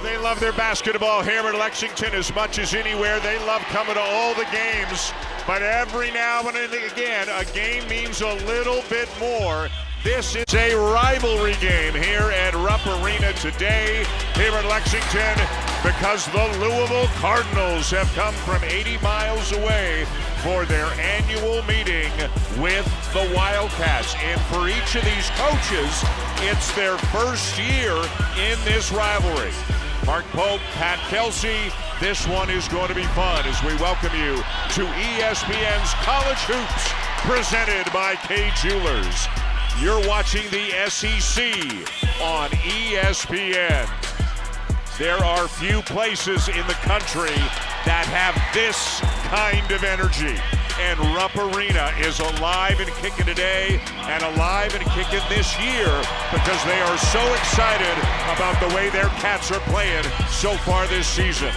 They love their basketball here in Lexington as much as anywhere. They love coming to all the games. But every now and again, a game means a little bit more. This is a rivalry game here at Rupp Arena today here in Lexington because the Louisville Cardinals have come from 80 miles away for their annual meeting with the Wildcats. And for each of these coaches, it's their first year in this rivalry. Mark Pope, Pat Kelsey, this one is going to be fun as we welcome you to ESPN's College Hoops, presented by Kay Jewelers. You're watching the SEC on ESPN. There are few places in the country that have this kind of energy. And Rupp Arena is alive and kicking today and alive and kicking this year because they are so excited about the way their Cats are playing so far this season.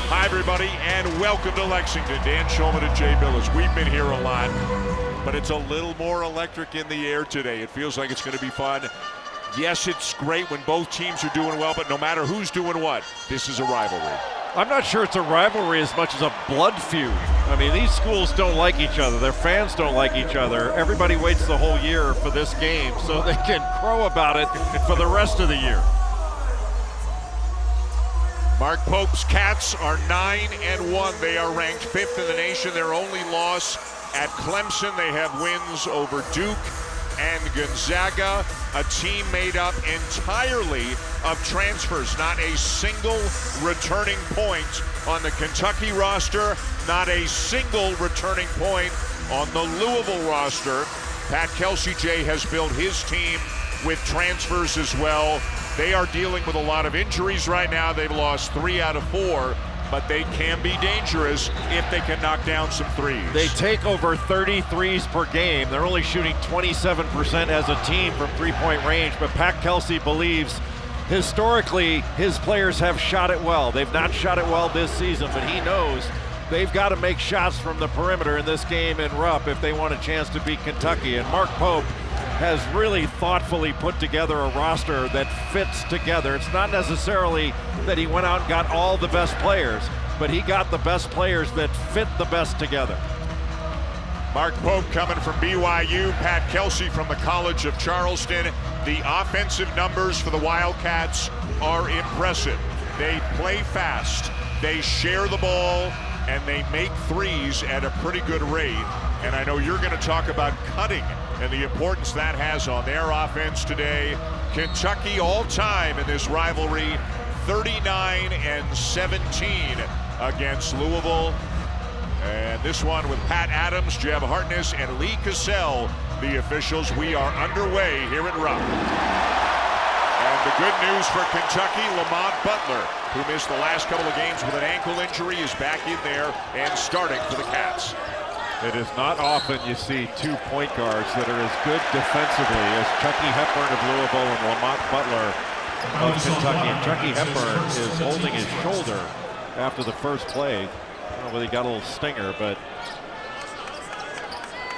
Hi, everybody, and welcome to Lexington. Dan Shulman and Jay Billis. We've been here a lot, but it's a little more electric in the air today. It feels like it's going to be fun. Yes, it's great when both teams are doing well, but no matter who's doing what, this is a rivalry. I'm not sure it's a rivalry as much as a blood feud. I mean, these schools don't like each other. Their fans don't like each other. Everybody waits the whole year for this game so they can crow about it for the rest of the year. Mark Pope's Cats are 9-1. They are ranked 5th in the nation. Their only loss at Clemson. They have wins over Duke and Gonzaga, a team made up entirely of transfers. Not a single returning point on the Kentucky roster, not a single returning point on the Louisville roster. Pat Kelsey, Jay, has built his team with transfers as well. They are dealing with a lot of injuries right now. They've lost 3 out of 4. But they can be dangerous if they can knock down some threes. They take over 30 threes per game. They're only shooting 27% as a team from three-point range, but Pat Kelsey believes historically his players have shot it well. They've not shot it well this season, but he knows they've got to make shots from the perimeter in this game in Rupp if they want a chance to beat Kentucky. And Mark Pope has really thoughtfully put together a roster that fits together. It's not necessarily that he went out and got all the best players, but he got the best players that fit the best together. Mark Pope coming from BYU, Pat Kelsey from the College of Charleston. The offensive numbers for the Wildcats are impressive. They play fast, they share the ball, and they make threes at a pretty good rate. And I know you're going to talk about cutting and the importance that has on their offense today. Kentucky all-time in this rivalry, 39-17 against Louisville. And this one with Pat Adams, Jeb Hartness, and Lee Cassell, the officials. We are underway here at Rupp. And the good news for Kentucky, Lamont Butler, who missed the last couple of games with an ankle injury, is back in there and starting for the Cats. It is not often you see 2 point guards that are as good defensively as Chucky Hepburn of Louisville and Lamont Butler of Kentucky. And Chucky Hepburn is holding his shoulder after the first play. I don't know whether he got a little stinger, but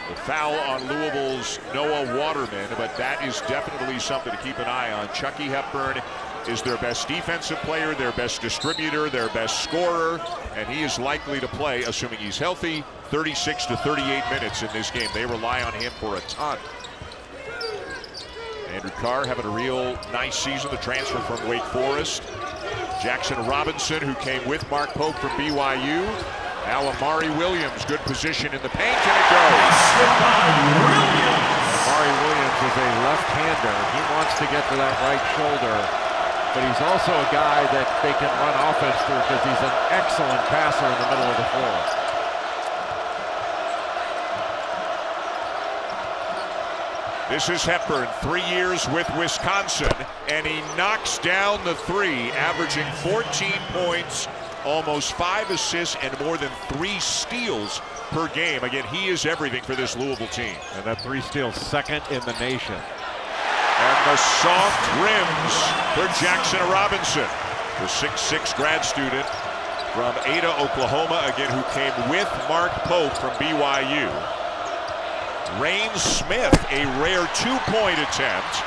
the foul on Louisville's Noah Waterman, but that is definitely something to keep an eye on. Chucky Hepburn is their best defensive player, their best distributor, their best scorer, and he is likely to play, assuming he's healthy, 36 to 38 minutes in this game. They rely on him for a ton. Andrew Carr having a real nice season, the transfer from Wake Forest. Jackson Robinson, who came with Mark Pope from BYU. Now Amari Williams, good position in the paint, and it goes. Amari Williams is a left-hander. He wants to get to that right shoulder, but he's also a guy that they can run offense through because he's an excellent passer in the middle of the floor. This is Hepburn, 3 years with Wisconsin, and he knocks down the three, averaging 14 points, almost 5 assists, and more than 3 steals per game. Again, he is everything for this Louisville team. And that 3 steals, second in the nation. And the soft rims for Jackson Robinson, the 6'6" grad student from Ada, Oklahoma, again, who came with Mark Pope from BYU. Rain Smith, a rare 2-point attempt.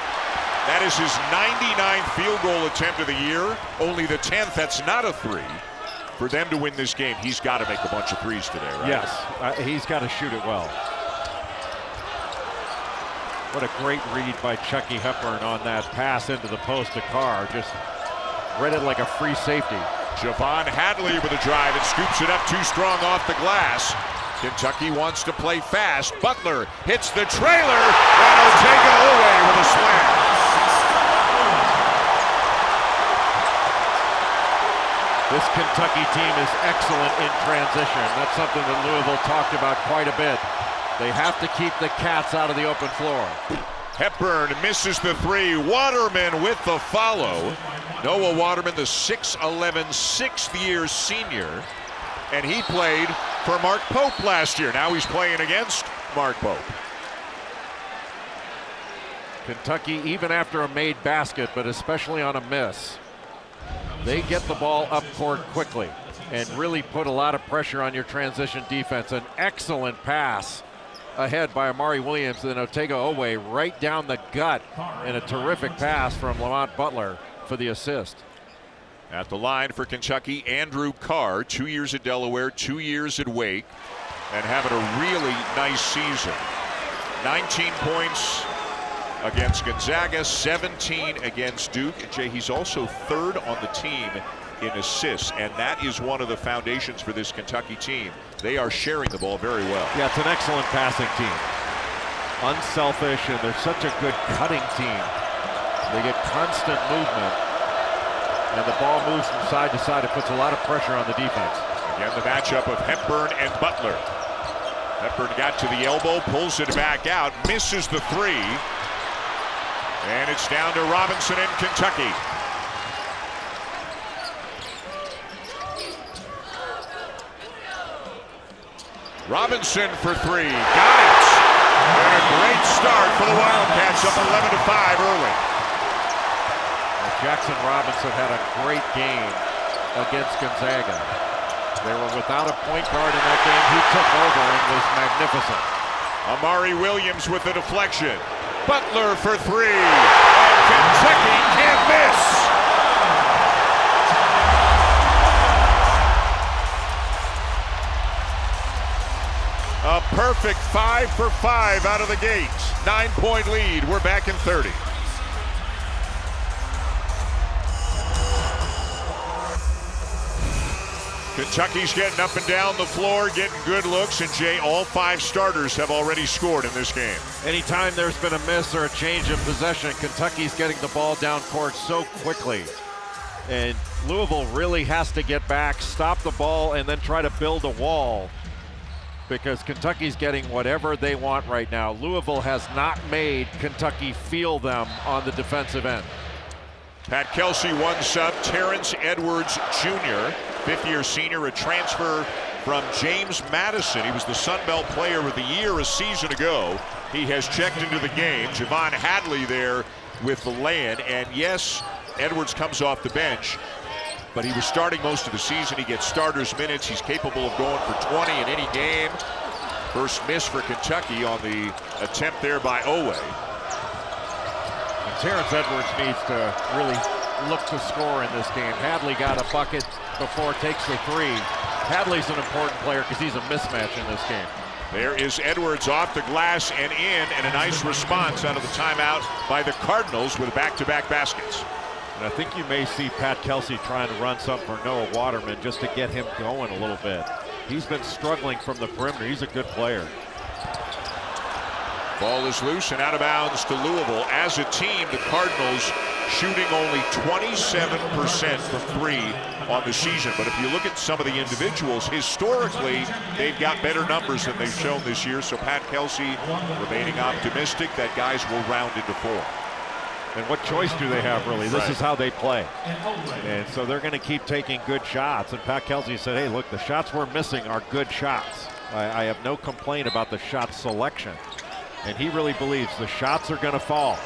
That is his 99th field goal attempt of the year. Only the 10th that's not a three. For them to win this game, he's got to make a bunch of threes today, right? Yes, he's got to shoot it well. What a great read by Chucky Hepburn on that pass into the post to Carr. Just read it like a free safety. Javon Hadley with a drive and scoops it up too strong off the glass. Kentucky wants to play fast. Butler hits the trailer, and Oweh with a slam. This Kentucky team is excellent in transition. That's something that Louisville talked about quite a bit. They have to keep the cats out of the open floor. Hepburn misses the three. Waterman with the follow. Noah Waterman, the 6'11", sixth-year senior. And he played for Mark Pope last year. Now he's playing against Mark Pope. Kentucky, even after a made basket, but especially on a miss, they get the ball up court quickly and really put a lot of pressure on your transition defense. An excellent pass ahead by Amari Williams, and Oweh right down the gut, and a terrific pass from Lamont Butler for the assist. At the line for Kentucky, Andrew Carr, 2 years at Delaware, 2 years at Wake, and having a really nice season. 19 points against Gonzaga, 17 against Duke. Jay, he's also third on the team in assists, and that is one of the foundations for this Kentucky team. They are sharing the ball very well. Yeah, it's an excellent passing team. Unselfish, and they're such a good cutting team. They get constant movement, and the ball moves from side to side. It puts a lot of pressure on the defense. Again, the matchup of Hepburn and Butler. Hepburn got to the elbow, pulls it back out, misses the three. And it's down to Robinson in Kentucky. Robinson for three. Got it. And a great start for the Wildcats, up 11-5 early. Jackson Robinson had a great game against Gonzaga. They were without a point guard in that game. He took over and was magnificent. Amari Williams with the deflection. Butler for three, and Kentucky can't miss. A perfect 5 for 5 out of the gate. 9-point lead. We're back in 30. Kentucky's getting up and down the floor, getting good looks, and Jay, all 5 starters have already scored in this game. Anytime there's been a miss or a change of possession, Kentucky's getting the ball down court so quickly. And Louisville really has to get back, stop the ball, and then try to build a wall, because Kentucky's getting whatever they want right now. Louisville has not made Kentucky feel them on the defensive end. Pat Kelsey, one sub. Terrence Edwards Jr., fifth-year senior, a transfer from James Madison. He was the Sun Belt Player of the Year a season ago. He has checked into the game. Javon Hadley there with the lay-in. And yes, Edwards comes off the bench, but he was starting most of the season. He gets starters minutes. He's capable of going for 20 in any game. First miss for Kentucky on the attempt there by Oweh. Terrence Edwards needs to really look to score in this game. Hadley got a bucket before takes the three. Hadley's an important player because he's a mismatch in this game. There is Edwards off the glass and in, and a nice response out of the timeout by the Cardinals with back-to-back baskets. And I think you may see Pat Kelsey trying to run something for Noah Waterman just to get him going a little bit. He's been struggling from the perimeter. He's a good player. Ball is loose and out of bounds to Louisville. As a team, the Cardinals shooting only 27% from three on the season. But if you look at some of the individuals, historically, they've got better numbers than they've shown this year. So Pat Kelsey remaining optimistic that guys will round into form. And what choice do they have, really? This is how they play. And so they're going to keep taking good shots. And Pat Kelsey said, hey, look, the shots we're missing are good shots. I have no complaint about the shot selection. And he really believes the shots are going to fall,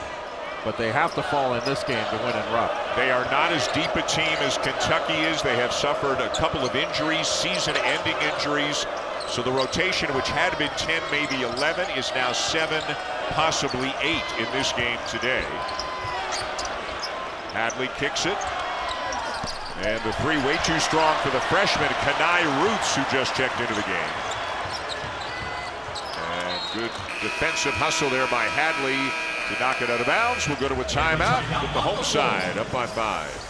but they have to fall in this game to win in rough. They are not as deep a team as Kentucky is. They have suffered a couple of injuries, season-ending injuries. So the rotation, which had been 10, maybe 11, is now 7, possibly 8 in this game today. Hadley kicks it. And the three way too strong for the freshman, Kanai Roots, who just checked into the game. And good defensive hustle there by Hadley to knock it out of bounds. We'll go to a timeout with the home side up by 5.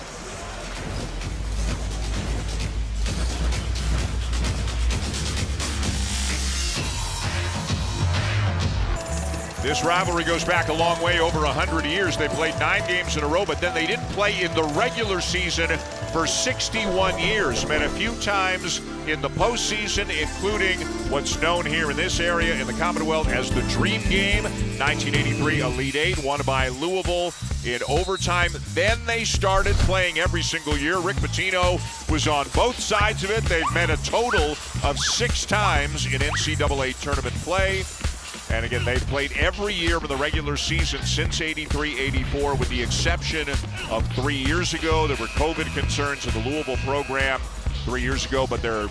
This rivalry goes back a long way, over 100 years. They played 9 games in a row, but then they didn't play in the regular season for 61 years. Met a few times in the postseason, including what's known here in this area in the Commonwealth as the Dream Game. 1983 Elite Eight, won by Louisville in overtime. Then they started playing every single year. Rick Pitino was on both sides of it. They've met a total of 6 times in NCAA tournament play. And again, they've played every year in the regular season since 83-84, with the exception of 3 years ago. There were COVID concerns in the Louisville program 3 years ago, but they're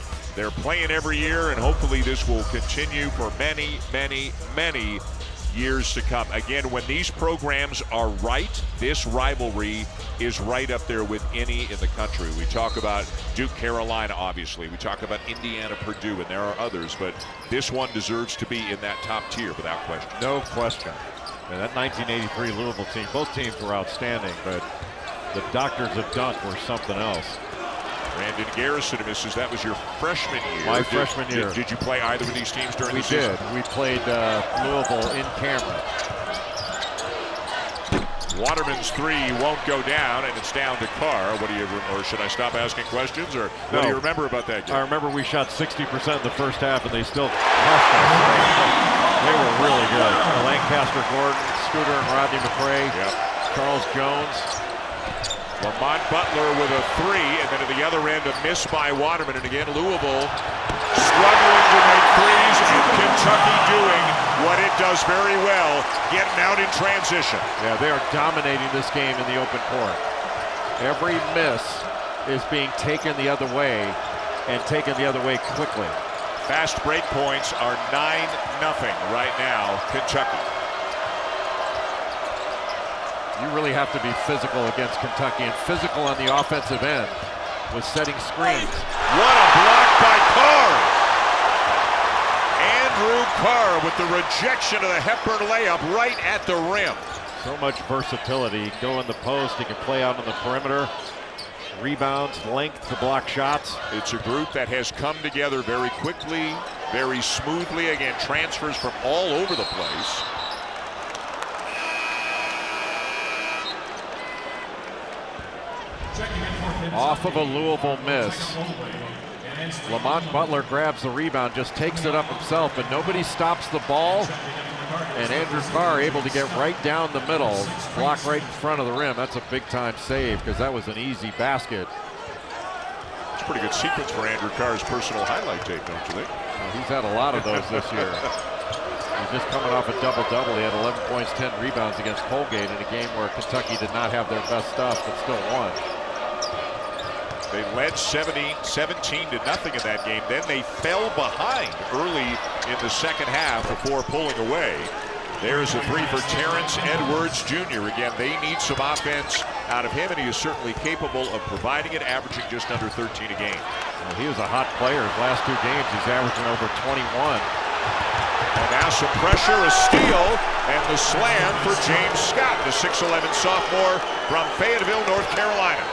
playing every year, and hopefully this will continue for many, many, many years to come. Again, when these programs are right, this rivalry is right up there with any in the country. We talk about Duke, Carolina, obviously. We talk about Indiana, Purdue, and there are others, but this one deserves to be in that top tier without question. No question. And that 1983 Louisville team, both teams were outstanding, but the Doctors of Dunk were something else. Brandon Garrison misses. That was your freshman year. My freshman year. Did you play either of these teams during the season? We did. We played Louisville in Cameron. Waterman's three won't go down, and it's down to Carr. What do you, or should I stop asking questions, or what do you remember about that game? I remember we shot 60% in the first half, and they still crushed us. They were really good. Lancaster Gordon, Scooter and Rodney McRae, Charles Jones. Lamont Butler with a three, and then at the other end, a miss by Waterman. And again, Louisville struggling to make threes, and Kentucky doing what it does very well, getting out in transition. Yeah, they are dominating this game in the open court. Every miss is being taken the other way, and taken the other way quickly. Fast break points are 9-0 right now, Kentucky. You really have to be physical against Kentucky, and physical on the offensive end with setting screens. What a block by Carr! Andrew Carr with the rejection of the Hepburn layup right at the rim. So much versatility. Go in the post, he can play out on the perimeter. Rebounds, length to block shots. It's a group that has come together very quickly, very smoothly. Again, transfers from all over the place. Off of a Louisville miss. Lamont Butler grabs the rebound, just takes it up himself, but nobody stops the ball. And Andrew Carr able to get right down the middle, block right in front of the rim. That's a big time save, because that was an easy basket. It's a pretty good sequence for Andrew Carr's personal highlight tape, don't you think? Well, he's had a lot of those this year. He's just coming off a double-double. He had 11 points, 10 rebounds against Colgate in a game where Kentucky did not have their best stuff, but still won. They led 17-0 in that game. Then they fell behind early in the second half before pulling away. There's a three for Terrence Edwards Jr. Again, they need some offense out of him, and he is certainly capable of providing it, averaging just under 13 a game. Well, he was a hot player. His last 2 games, he's averaging over 21. And now some pressure, a steal, and the slam for James Scott, the 6'11 sophomore from Fayetteville, North Carolina.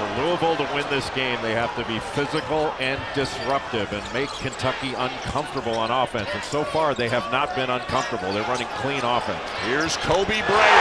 For Louisville to win this game, they have to be physical and disruptive and make Kentucky uncomfortable on offense. And so far, they have not been uncomfortable. They're running clean offense. Here's Kobe Brea,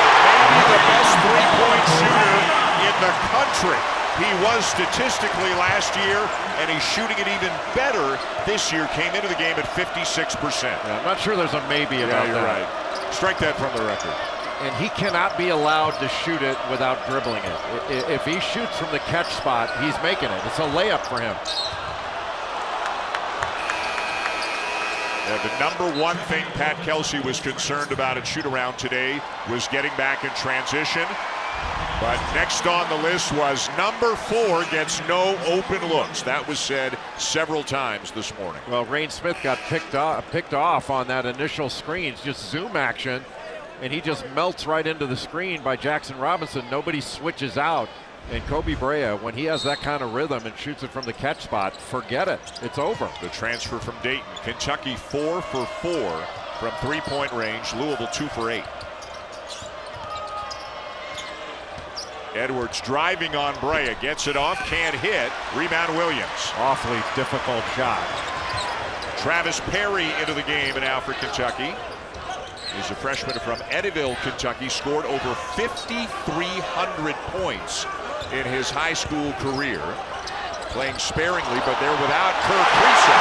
maybe the best three-point shooter in the country. He was statistically last year, and he's shooting it even better this year. Came into the game at 56%. Yeah, I'm not sure there's a maybe about that. You're right. Strike that from the record. And he cannot be allowed to shoot it without dribbling it. If he shoots from the catch spot, he's making it. It's a layup for him. Yeah, the number one thing Pat Kelsey was concerned about at shoot-around today was getting back in transition. But next on the list was number 4 gets no open looks. That was said several times this morning. Well, Rain Smith got picked off on that initial screen. Just zoom action. and he just melts right into the screen by Jackson Robinson. Nobody switches out. And Kobe Brea, when he has that kind of rhythm and shoots it from the catch spot, forget it. It's over. The transfer from Dayton. Kentucky 4 for 4 from three-point range. Louisville 2 for 8. Edwards driving on Brea. Gets it off. Can't hit. Rebound Williams. Awfully difficult shot. Travis Perry into the game and now for Kentucky. He's a freshman from Eddyville, Kentucky. Scored over 5,300 points in his high school career. Playing sparingly, but they're without Kriisa.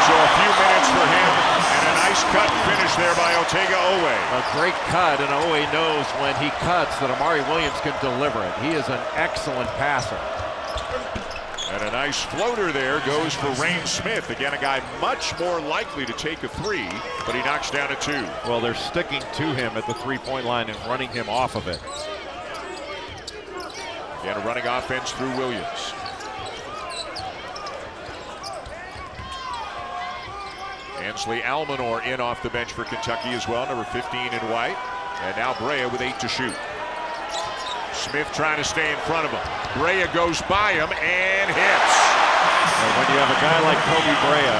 So a few minutes for him, and a nice cut finish there by Oweh. A great cut, and Oweh knows when he cuts that Amari Williams can deliver it. He is an excellent passer. And a nice floater there goes for Rain Smith. Again, a guy much more likely to take a three, but he knocks down a 2. Well, they're sticking to him at the three-point line and running him off of it. Again, a running offense through Williams. Ansley Almanor in off the bench for Kentucky as well, number 15 in white. And now Brea with 8 to shoot. Smith trying to stay in front of him. Brea goes by him and hits. And when you have a guy like Kobe Brea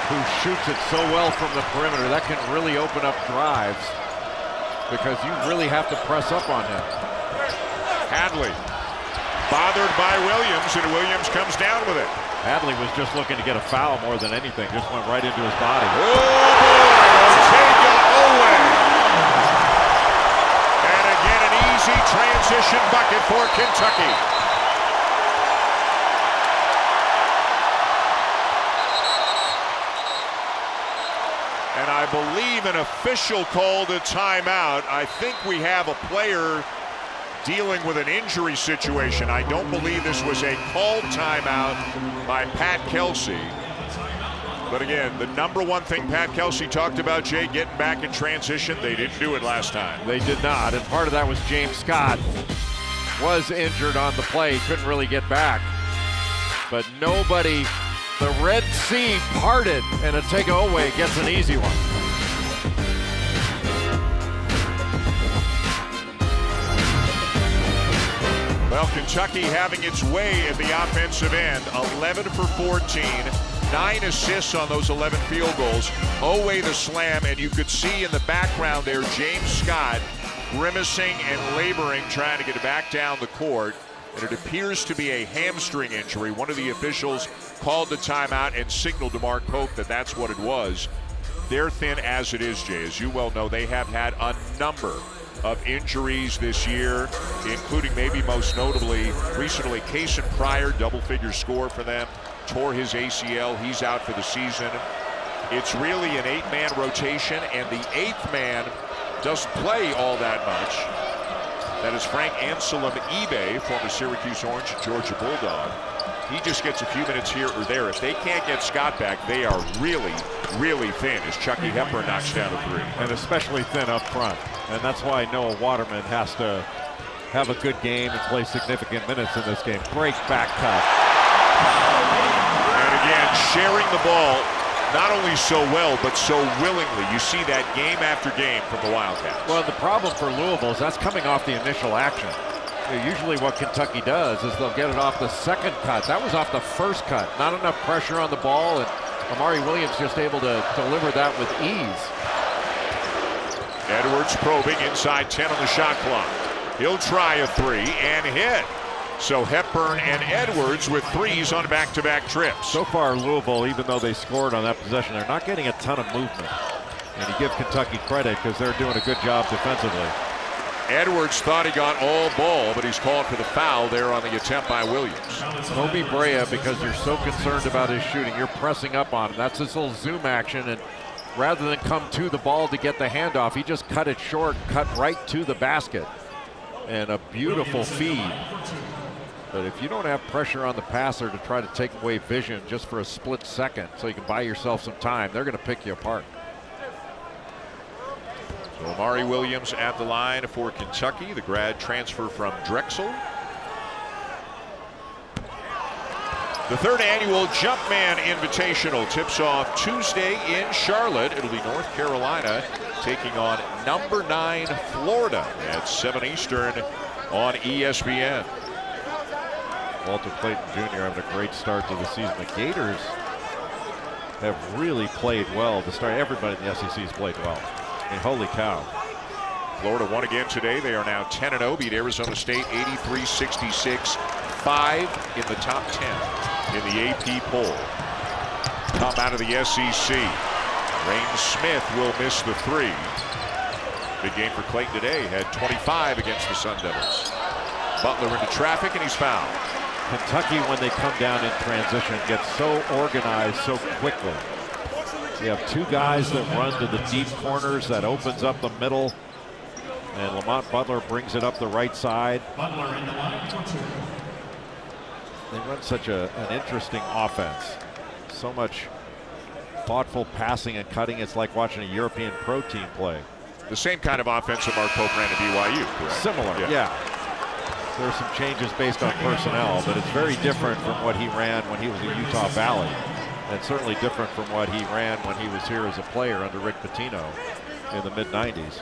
who shoots it so well from the perimeter, that can really open up drives because you really have to press up on him. Hadley bothered by Williams, and Williams comes down with it. Hadley was just looking to get a foul more than anything. Just went right into his body. Oh boy, Oweh. And again, an easy transition bucket for Kentucky. And I believe an official called a timeout. I think we have a player dealing with an injury situation. I don't believe this was a called timeout by Pat Kelsey. But again, the number one thing Pat Kelsey talked about, Jay, getting back in transition. They didn't do it last time. They did not, and part of that was James Scott was injured on the play. He couldn't really get back. But nobody, the Red Sea parted, and Otega Oweh gets an easy one. Well, Kentucky having its way at the offensive end. 11 for 14, 9 assists on those 11 field goals. Oweh the slam, and you could see in the background there James Scott grimacing and laboring, trying to get it back down the court. And it appears to be a hamstring injury. One of the officials called the timeout and signaled to Mark Pope that that's what it was. They're thin as it is, Jay. As you well know, they have had a number of injuries this year, including maybe most notably recently Kason Pryor, double-figure score for them, tore his ACL. He's out for the season. It's really an 8-man rotation, and the 8th man doesn't play all that much. That is Frank Anselm Ebe, former Syracuse Orange, Georgia Bulldog. He just gets a few minutes here or there. If they can't get Scott back, they are really, really thin as Chucky Hepburn knocks down a 3. And especially thin up front. And that's why Noah Waterman has to have a good game and play significant minutes in this game. Great back cut. And again, sharing the ball, not only so well, but so willingly. You see that game after game from the Wildcats. Well, the problem for Louisville is that's coming off the initial action. Usually what Kentucky does is they'll get it off the second cut. That was off the first cut. Not enough pressure on the ball, and Amari Williams just able to deliver that with ease. Edwards probing inside 10 on the shot clock. He'll try a 3 and hit. So Hepburn and Edwards with 3s on back-to-back trips. So far, Louisville, even though they scored on that possession, they're not getting a ton of movement. And you give Kentucky credit because they're doing a good job defensively. Edwards thought he got all ball, but he's called for the foul there on the attempt by Williams. Kobe Brea, because you're so concerned about his shooting, you're pressing up on him. That's this little zoom action, and rather than come to the ball to get the handoff, he just cut it short, cut right to the basket. And a beautiful feed. But if you don't have pressure on the passer to try to take away vision just for a split second so you can buy yourself some time, they're going to pick you apart. So Amari Williams at the line for Kentucky, the grad transfer from Drexel. The third annual Jumpman Invitational tips off Tuesday in Charlotte. It'll be North Carolina taking on number 9 Florida at 7 Eastern on ESPN. Walter Clayton Jr. having a great start to the season. The Gators have really played well to start. Everybody in the SEC has played well. I mean, holy cow. Florida won again today. They are now 10-0, beat Arizona State 83-66, 5 in the top 10 in the AP poll. Come out of the SEC. Rain Smith will miss the 3. Big game for Clayton today. Had 25 against the Sun Devils. Butler into traffic and he's fouled. Kentucky, when they come down in transition, gets so organized so quickly. You have 2 guys that run to the deep corners. That opens up the middle. And Lamont Butler brings it up the right side. They run such an interesting offense. So much thoughtful passing and cutting. It's like watching a European pro team play. The same kind of offense that Mark Pope ran at BYU, correct? Similar, yeah. There are some changes based on personnel, but it's very different from what he ran when he was at Utah Valley. And certainly different from what he ran when he was here as a player under Rick Pitino in the mid-90s.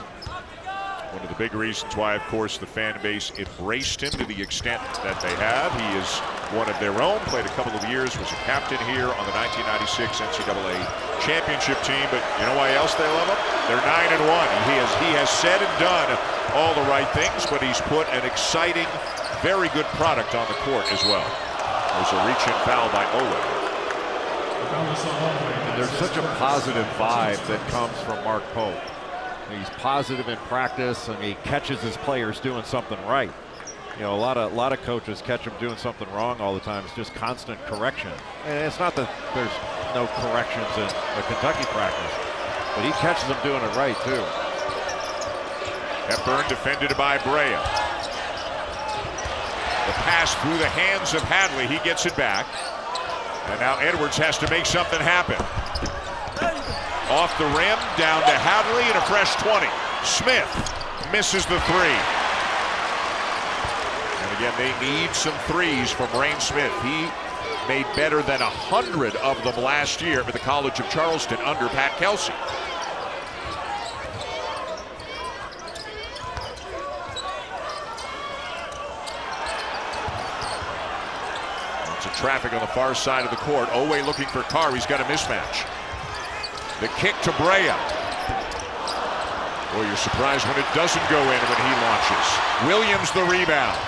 One of the big reasons why, of course, the fan base embraced him to the extent that they have. He is one of their own, played a couple of years, was a captain here on the 1996 NCAA championship team. But you know why else they love him? They're 9-1. He has said and done all the right things, but he's put an exciting, very good product on the court as well. There's a reach-in foul by Oweh. And there's such a positive vibe that comes from Mark Pope. He's positive in practice, and he catches his players doing something right. You know, a lot of coaches catch them doing something wrong all the time. It's just constant correction. And it's not that there's no corrections in a Kentucky practice, but he catches them doing it right too. Hepburn defended by Brea. The pass through the hands of Hadley. He gets it back. And now Edwards has to make something happen. Off the rim, down to Hadley, and a fresh 20. Smith misses the 3. And again, they need some threes from Rain Smith. He made better than 100 of them last year for the College of Charleston under Pat Kelsey. Lots of traffic on the far side of the court. Oweh looking for Carr. He's got a mismatch. The kick to Brea. Boy, you're surprised when it doesn't go in when he launches. Williams the rebound.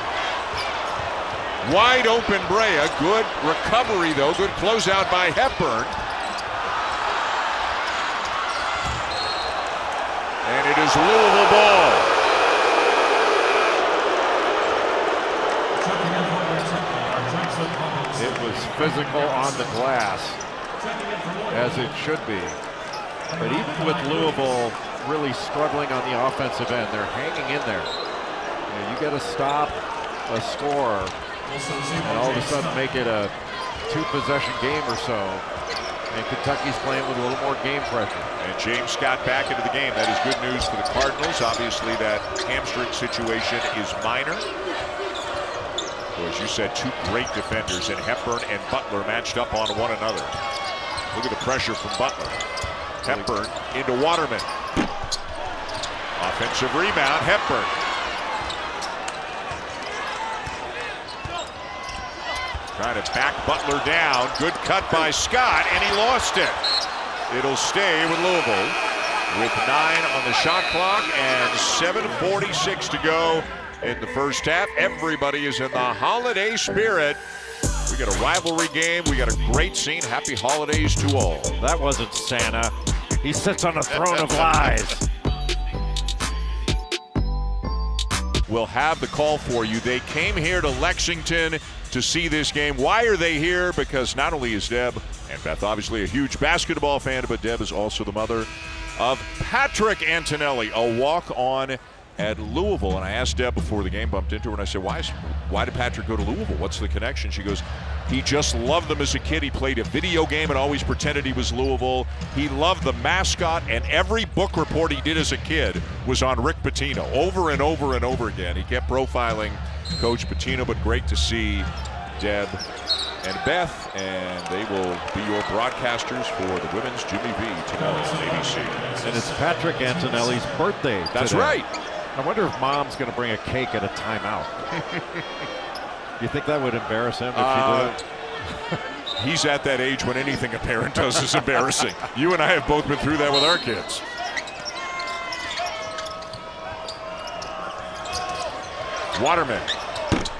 Wide open Brea. Good recovery, though. Good closeout by Hepburn. And it is Louisville ball. It was physical on the glass, as it should be. But even with Louisville really struggling on the offensive end, they're hanging in there. You got to stop a score and all of a sudden make it a 2-possession game or so. And Kentucky's playing with a little more game pressure. And James Scott back into the game. That is good news for the Cardinals. Obviously, that hamstring situation is minor. Well, as you said, 2 great defenders in Hepburn and Butler matched up on one another. Look at the pressure from Butler. Hepburn into Waterman. Offensive rebound, Hepburn. Trying to back Butler down. Good cut by Scott, and he lost it. It'll stay with Louisville with 9 on the shot clock and 7:46 to go in the first half. Everybody is in the holiday spirit. We got a rivalry game. We got a great scene. Happy holidays to all. That wasn't Santa. He sits on a throne of lies. We'll have the call for you. They came here to Lexington to see this game. Why are they here? Because not only is Deb and Beth obviously a huge basketball fan, but Deb is also the mother of Patrick Antonelli, a walk-on at Louisville. And I asked Deb before the game, bumped into her, and I said, why did Patrick go to Louisville? What's the connection? She goes, he just loved them as a kid. He played a video game and always pretended he was Louisville. He loved the mascot, and every book report he did as a kid was on Rick Pitino over and over and over again. He kept profiling Coach Pitino, but great to see Deb and Beth, and they will be your broadcasters for the women's Jimmy V tomorrow on ABC. And it's Patrick Antonelli's birthday today. That's right. I wonder if Mom's going to bring a cake at a timeout. You think that would embarrass him if she did? He's at that age when anything a parent does is embarrassing. You and I have both been through that with our kids. Waterman.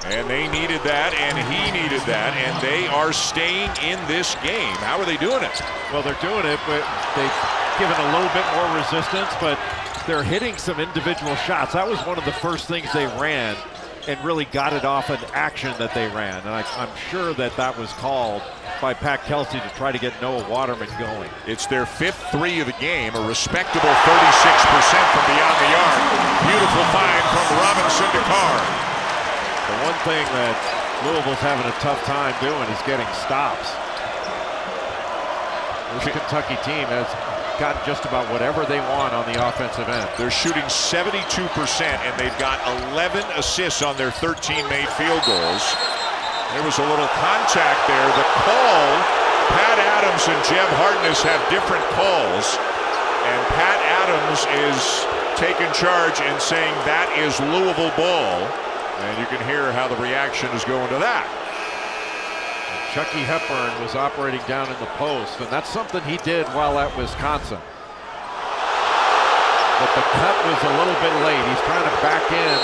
And they needed that, and he needed that, and they are staying in this game. How are they doing it? Well, they're doing it, but they've given a little bit more resistance, but they're hitting some individual shots. That was one of the first things they ran and really got it off an action that they ran. And I'm sure that was called by Pat Kelsey to try to get Noah Waterman going. It's their 5th 3 of the game, a respectable 36% from beyond the arc. Beautiful find from Robinson to Carr. The one thing that Louisville's having a tough time doing is getting stops. This Kentucky team has gotten just about whatever they want on the offensive end. They're shooting 72%, and they've got 11 assists on their 13 made field goals. There was a little contact there. The call, Pat Adams and Jeb Hartness have different calls, and Pat Adams is taking charge and saying that is Louisville ball. And you can hear how the reaction is going to that. And Chucky Hepburn was operating down in the post, and that's something he did while at Wisconsin. But the cut was a little bit late. He's trying to back in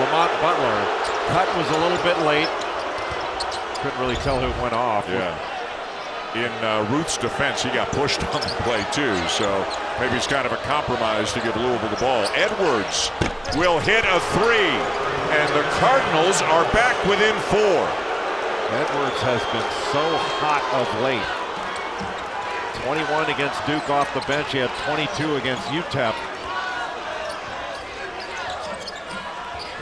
Lamont Butler. Cut was a little bit late. Couldn't really tell who went off. Yeah. In Ruth's defense, he got pushed on the play too, so maybe it's kind of a compromise to give Louisville the ball. Edwards will hit a 3, and the Cardinals are back within 4. Edwards has been so hot of late. 21 against Duke off the bench. He had 22 against UTEP.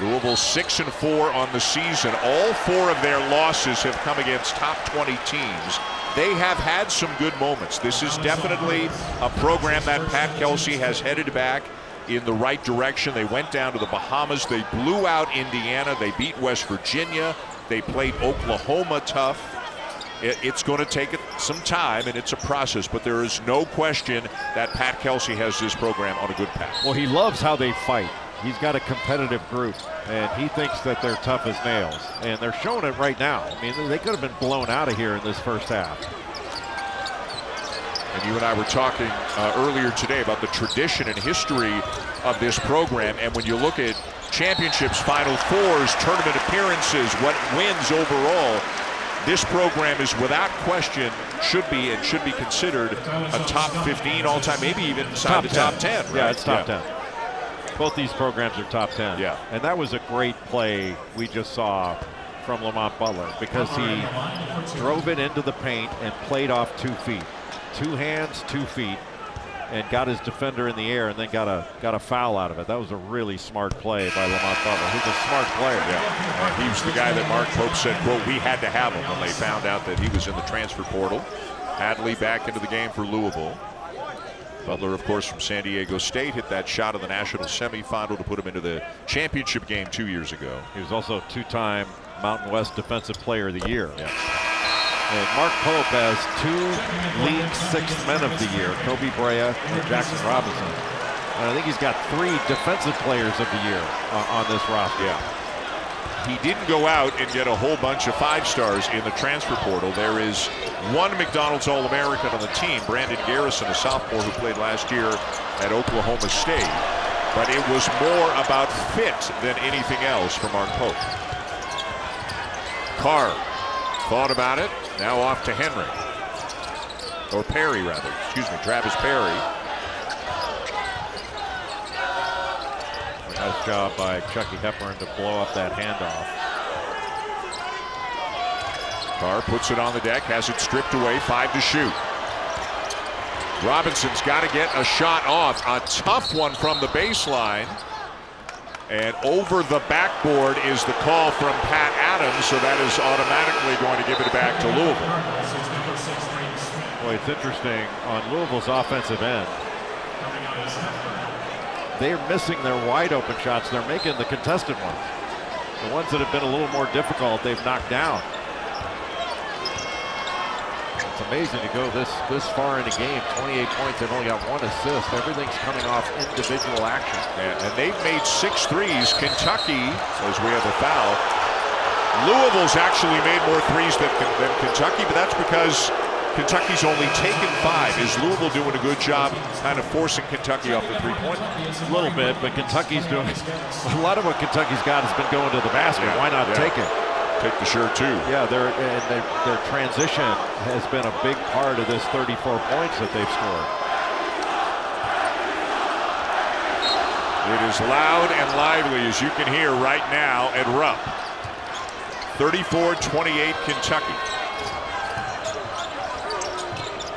Louisville 6-4 on the season. All 4 of their losses have come against top 20 teams. They have had some good moments. This is definitely a program that Pat Kelsey has headed back in the right direction. They went down to the Bahamas. They blew out Indiana. They beat West Virginia. They played Oklahoma tough. It's going to take some time, and it's a process, but there is no question that Pat Kelsey has this program on a good path. Well, he loves how they fight. He's got a competitive group, and he thinks that they're tough as nails, and they're showing it right now. I mean, they could have been blown out of here in this first half. And you and I were talking earlier today about the tradition and history of this program, and when you look at championships, Final Fours, tournament appearances, what wins overall, this program is without question should be considered a top 15 all-time, maybe even inside the top 10. Right? Yeah, it's top 10. Both these programs are top 10. Yeah. And that was a great play we just saw from Lamont Butler because he drove it into the paint and played off 2 feet. 2 hands, 2 feet, and got his defender in the air and then got a foul out of it. That was a really smart play by Lamont Butler. He's a smart player. Yeah. He was the guy that Mark Pope said, quote, we had to have him when they found out that he was in the transfer portal. Hadley back into the game for Louisville. Butler, of course, from San Diego State, hit that shot in the national semifinal to put him into the championship game 2 years ago. He was also 2-time Mountain West Defensive Player of the Year. Yeah. And Mark Pope has 2 League Sixth Men of the Year, Kobe Brea and Jackson Robinson. And I think he's got 3 Defensive Players of the Year on this roster. Yeah. He didn't go out and get a whole bunch of 5-stars in the transfer portal. There is 1 McDonald's All-American on the team, Brandon Garrison, a sophomore who played last year at Oklahoma State. But it was more about fit than anything else for Mark Pope. Carr thought about it. Now off to Henry. Or Perry, rather. Excuse me, Travis Perry. Nice job by Chucky Hepburn to blow up that handoff. Carr puts it on the deck, has it stripped away, 5 to shoot. Robinson's got to get a shot off. A tough one from the baseline. And over the backboard is the call from Pat Adams, so that is automatically going to give it back to Louisville. Boy, it's interesting on Louisville's offensive end. They're missing their wide open shots. They're making the contested ones. The ones that have been a little more difficult, they've knocked down. It's amazing to go this far in a game. 28 points, they've only got 1 assist. Everything's coming off individual action. Yeah, and they've made 6 threes. Kentucky, as we have a foul. Louisville's actually made more threes than Kentucky, but that's because Kentucky's only taken 5. Is Louisville doing a good job kind of forcing Kentucky off the three-point line? A little bit, but Kentucky's doing a lot of what Kentucky's got has been going to the basket. Yeah, why not take it? Take the shirt too. Yeah, their transition has been a big part of this 34 points that they've scored. It is loud and lively, as you can hear right now at Rupp. 34-28 Kentucky.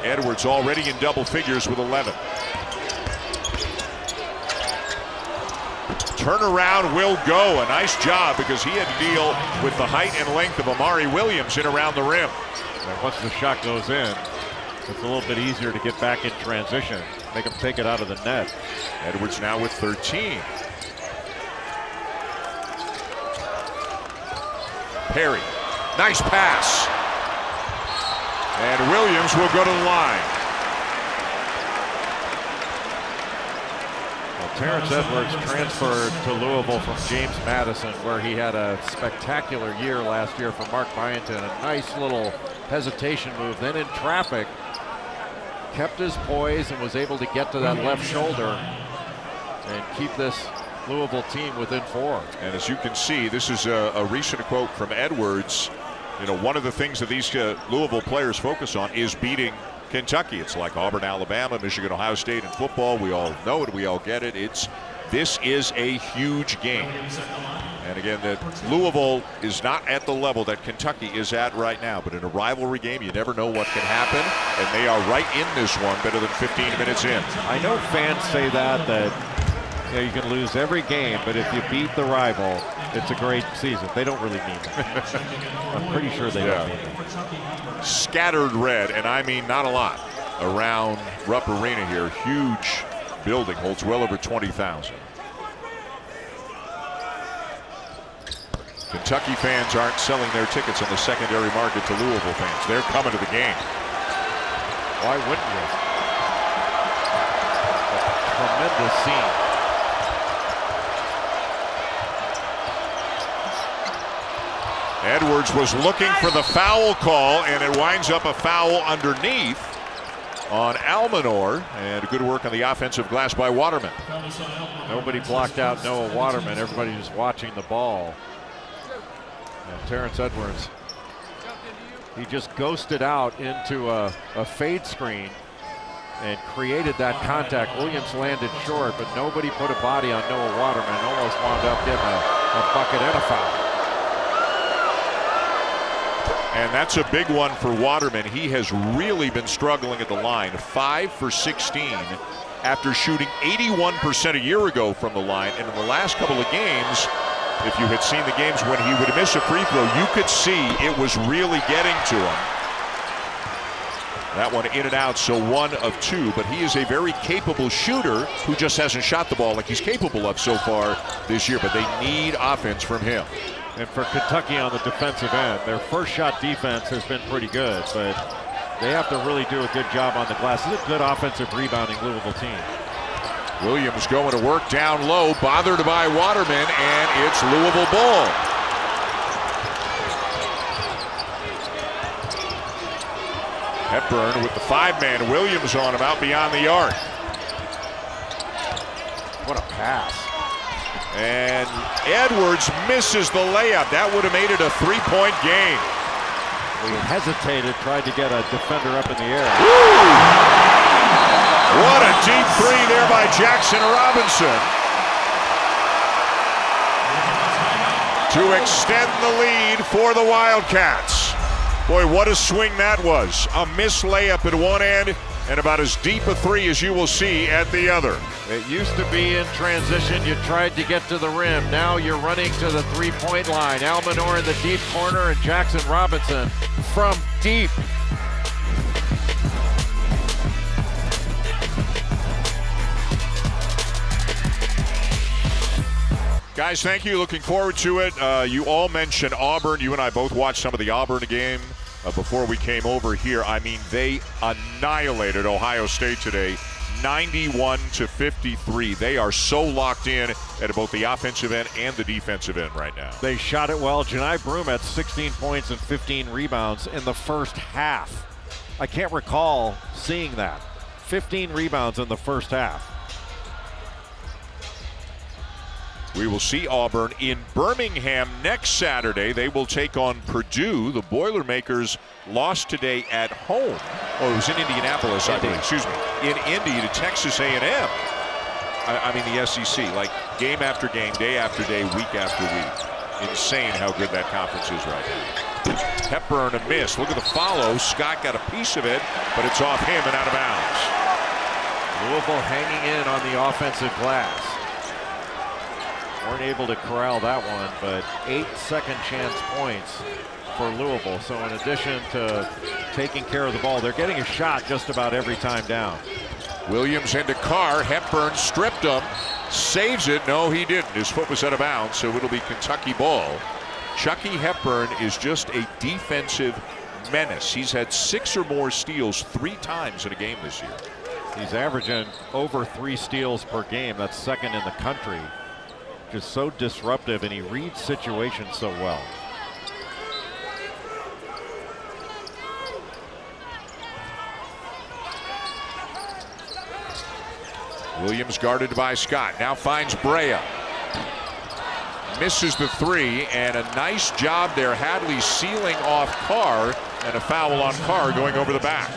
Edwards already in double figures with 11. Turnaround will go. A nice job because he had to deal with the height and length of Amari Williams in around the rim. And once the shot goes in, it's a little bit easier to get back in transition. Make him take it out of the net. Edwards now with 13. Perry, nice pass. And Williams will go to the line. Well, Terrence Edwards transferred to Louisville from James Madison, where he had a spectacular year last year for Mark Byington. A nice little hesitation move. Then in traffic, kept his poise and was able to get to that left shoulder and keep this Louisville team within 4. And as you can see, this is a recent quote from Edwards. You know, one of the things that these Louisville players focus on is beating Kentucky. It's like Auburn, Alabama, Michigan, Ohio State in football. We all know it. We all get it. This is a huge game. And again, that Louisville is not at the level that Kentucky is at right now. But in a rivalry game, you never know what can happen. And they are right in this one, better than 15 minutes in. I know fans say that you can lose every game, but if you beat the rival, it's a great season. They don't really mean it. I'm pretty sure they don't mean it. Scattered red, and I mean not a lot, around Rupp Arena here. Huge building, holds well over 20,000. Kentucky fans aren't selling their tickets on the secondary market to Louisville fans. They're coming to the game. Why wouldn't you? A tremendous scene. Edwards was looking for the foul call, and it winds up a foul underneath on Almanor, and good work on the offensive glass by Waterman. Nobody blocked out Noah Waterman. Everybody just watching the ball. And Terrence Edwards, he just ghosted out into a fade screen and created that contact. Williams landed short, but nobody put a body on Noah Waterman. Almost wound up getting a bucket and a foul. And that's a big one for Waterman. He has really been struggling at the line. 5 for 16 after shooting 81% a year ago from the line. And in the last couple of games, if you had seen the games when he would miss a free throw, you could see it was really getting to him. That one in and out, so 1 of 2. But he is a very capable shooter who just hasn't shot the ball like he's capable of so far this year. But they need offense from him. And for Kentucky on the defensive end, their first shot defense has been pretty good, but they have to really do a good job on the glass. This is a good offensive rebounding Louisville team. Williams going to work down low, bothered by Waterman, and it's Louisville ball. Hepburn with the 5-man. Williams on him out beyond the arc. What a pass. And Edwards misses the layup. That would have made it a 3-point game. He hesitated, tried to get a defender up in the air. Woo! What a deep 3 there by Jackson Robinson to extend the lead for the Wildcats. Boy, what a swing that was. A missed layup at one end and about as deep a 3 as you will see at the other. It used to be in transition, you tried to get to the rim. Now you're running to the 3-point line. Almanor in the deep corner and Jackson Robinson from deep. Guys, thank you. Looking forward to it. You all mentioned Auburn. You and I both watched some of the Auburn game before we came over here. I mean, they annihilated Ohio State today, 91-53. They are so locked in at both the offensive end and the defensive end right now. They shot it well. Janai Broome had 16 points and 15 rebounds in the first half. I can't recall seeing that. 15 rebounds in the first half. We will see Auburn in Birmingham next Saturday. They will take on Purdue. The Boilermakers lost today at home. Oh, it was in Indianapolis, I believe. Excuse me. In Indy to Texas A&M. I mean the SEC. Like game after game, day after day, week after week. Insane how good that conference is right now. Hepburn a miss. Look at the follow. Scott got a piece of it, but it's off him and out of bounds. Louisville hanging in on the offensive glass. Weren't able to corral that one, but 8 second chance points for Louisville. So in addition to taking care of the ball, they're getting a shot just about every time down. Williams into Carr. Hepburn stripped him. Saves it. No, he didn't. His foot was out of bounds, so it'll be Kentucky ball. Chucky Hepburn is just a defensive menace. He's had 6 or more steals 3 times in a game this year. He's averaging over 3 steals per game. That's second in the country. Just so disruptive, and he reads situations so well. Williams guarded by Scott. Now finds Brea. Misses the 3, and a nice job there. Hadley sealing off Carr, and a foul on Carr going over the back.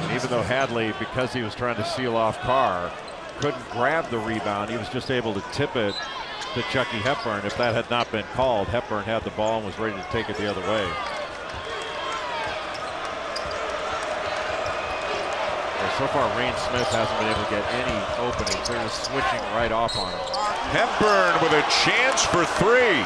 And even though Hadley, because he was trying to seal off Carr, couldn't grab the rebound, he was just able to tip it to Chucky Hepburn. If that had not been called, Hepburn had the ball and was ready to take it the other way. Well, so far, Rain Smith hasn't been able to get any openings. They're just switching right off on him. Hepburn with a chance for 3.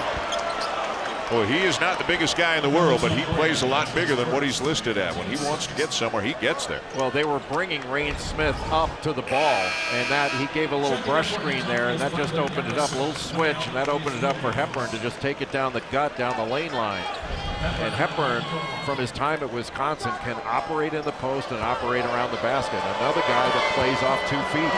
Well, he is not the biggest guy in the world, but he plays a lot bigger than what he's listed at. When he wants to get somewhere, he gets there. Well, they were bringing Rain Smith up to the ball, and that he gave a little brush screen there, and that just opened it up, a little switch, and that opened it up for Hepburn to just take it down the gut, down the lane line. And Hepburn, from his time at Wisconsin, can operate in the post and operate around the basket. Another guy that plays off 2 feet.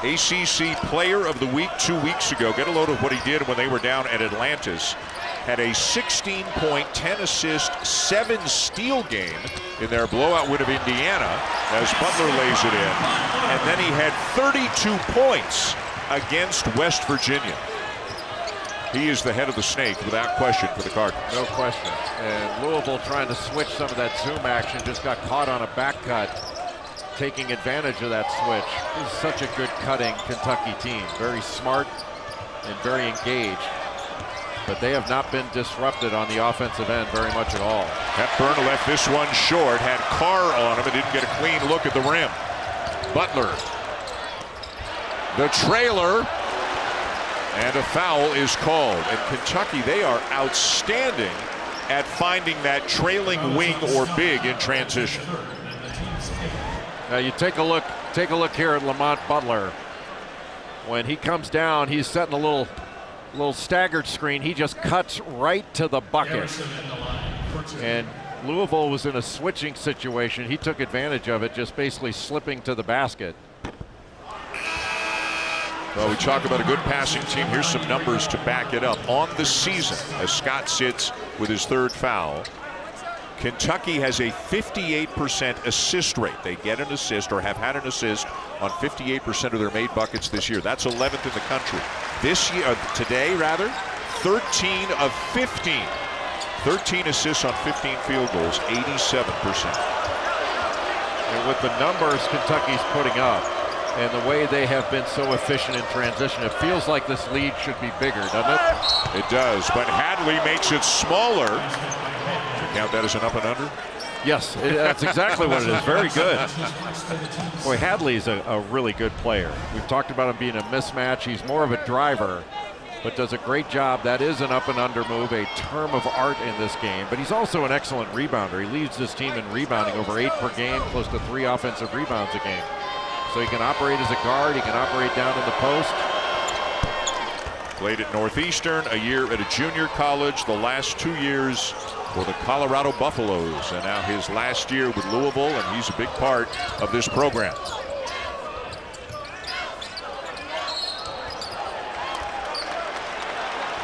ACC Player of the Week 2 weeks ago. Get a load of what he did when they were down at Atlantis. Had a 16-point, 10-assist, 7-steal game in their blowout win of Indiana as Butler lays it in. And then he had 32 points against West Virginia. He is the head of the snake without question for the Cardinals. No question. And Louisville trying to switch some of that zoom action, just got caught on a back cut, taking advantage of that switch. This is such a good cutting Kentucky team. Very smart and very engaged. But they have not been disrupted on the offensive end very much at all. Hepburn left this one short, had Carr on him and didn't get a clean look at the rim. Butler. The trailer. And a foul is called. And Kentucky, they are outstanding at finding that trailing wing or big in transition. Now you take a look here at Lamont Butler. When he comes down, he's setting a little staggered screen. He just cuts right to the bucket. And Louisville was in a switching situation. He took advantage of it, just basically slipping to the basket. Well, we talk about a good passing team. Here's some numbers to back it up. On the season, as Scott sits with his 3rd foul, Kentucky has a 58% assist rate. They get an assist or have had an assist on 58% of their made buckets this year. That's 11th in the country. This year, today rather, 13 of 15. 13 assists on 15 field goals, 87%. And with the numbers Kentucky's putting up, and the way they have been so efficient in transition, it feels like this lead should be bigger, doesn't it? It does, but Hadley makes it smaller. Count that as an up and under? Yes, that's exactly what it is. Very good. Boy, Hadley's a really good player. We've talked about him being a mismatch. He's more of a driver, but does a great job. That is an up and under move, a term of art in this game. But he's also an excellent rebounder. He leads this team in rebounding, over 8 per game, close to 3 offensive rebounds a game. So he can operate as a guard, he can operate down in the post. Played at Northeastern, a year at a junior college, the last 2 years for the Colorado Buffaloes, and now his last year with Louisville, and he's a big part of this program.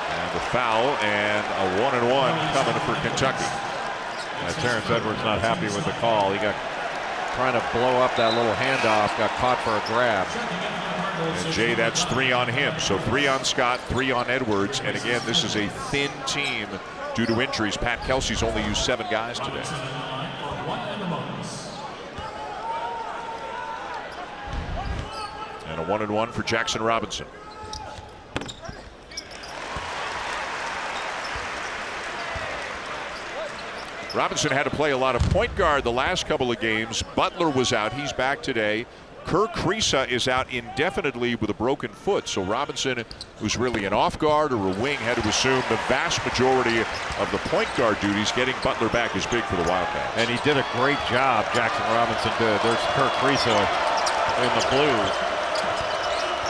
And the foul, and a 1-and-1 coming for Kentucky. Terrence Edwards not happy with the call. He got trying to blow up that little handoff, got caught for a grab. And Jay, that's 3 on him. So 3 on Scott, 3 on Edwards. And again, this is a thin team due to injuries. Pat Kelsey's only used 7 guys today. And a 1-and-1 for Jackson Robinson. Robinson had to play a lot of point guard the last couple of games. Butler was out. He's back today. Kriisa is out indefinitely with a broken foot. So Robinson, who's really an off guard or a wing, had to assume the vast majority of the point guard duties. Getting Butler back is big for the Wildcats. And he did a great job, Jackson Robinson did. There's Kriisa in the blue.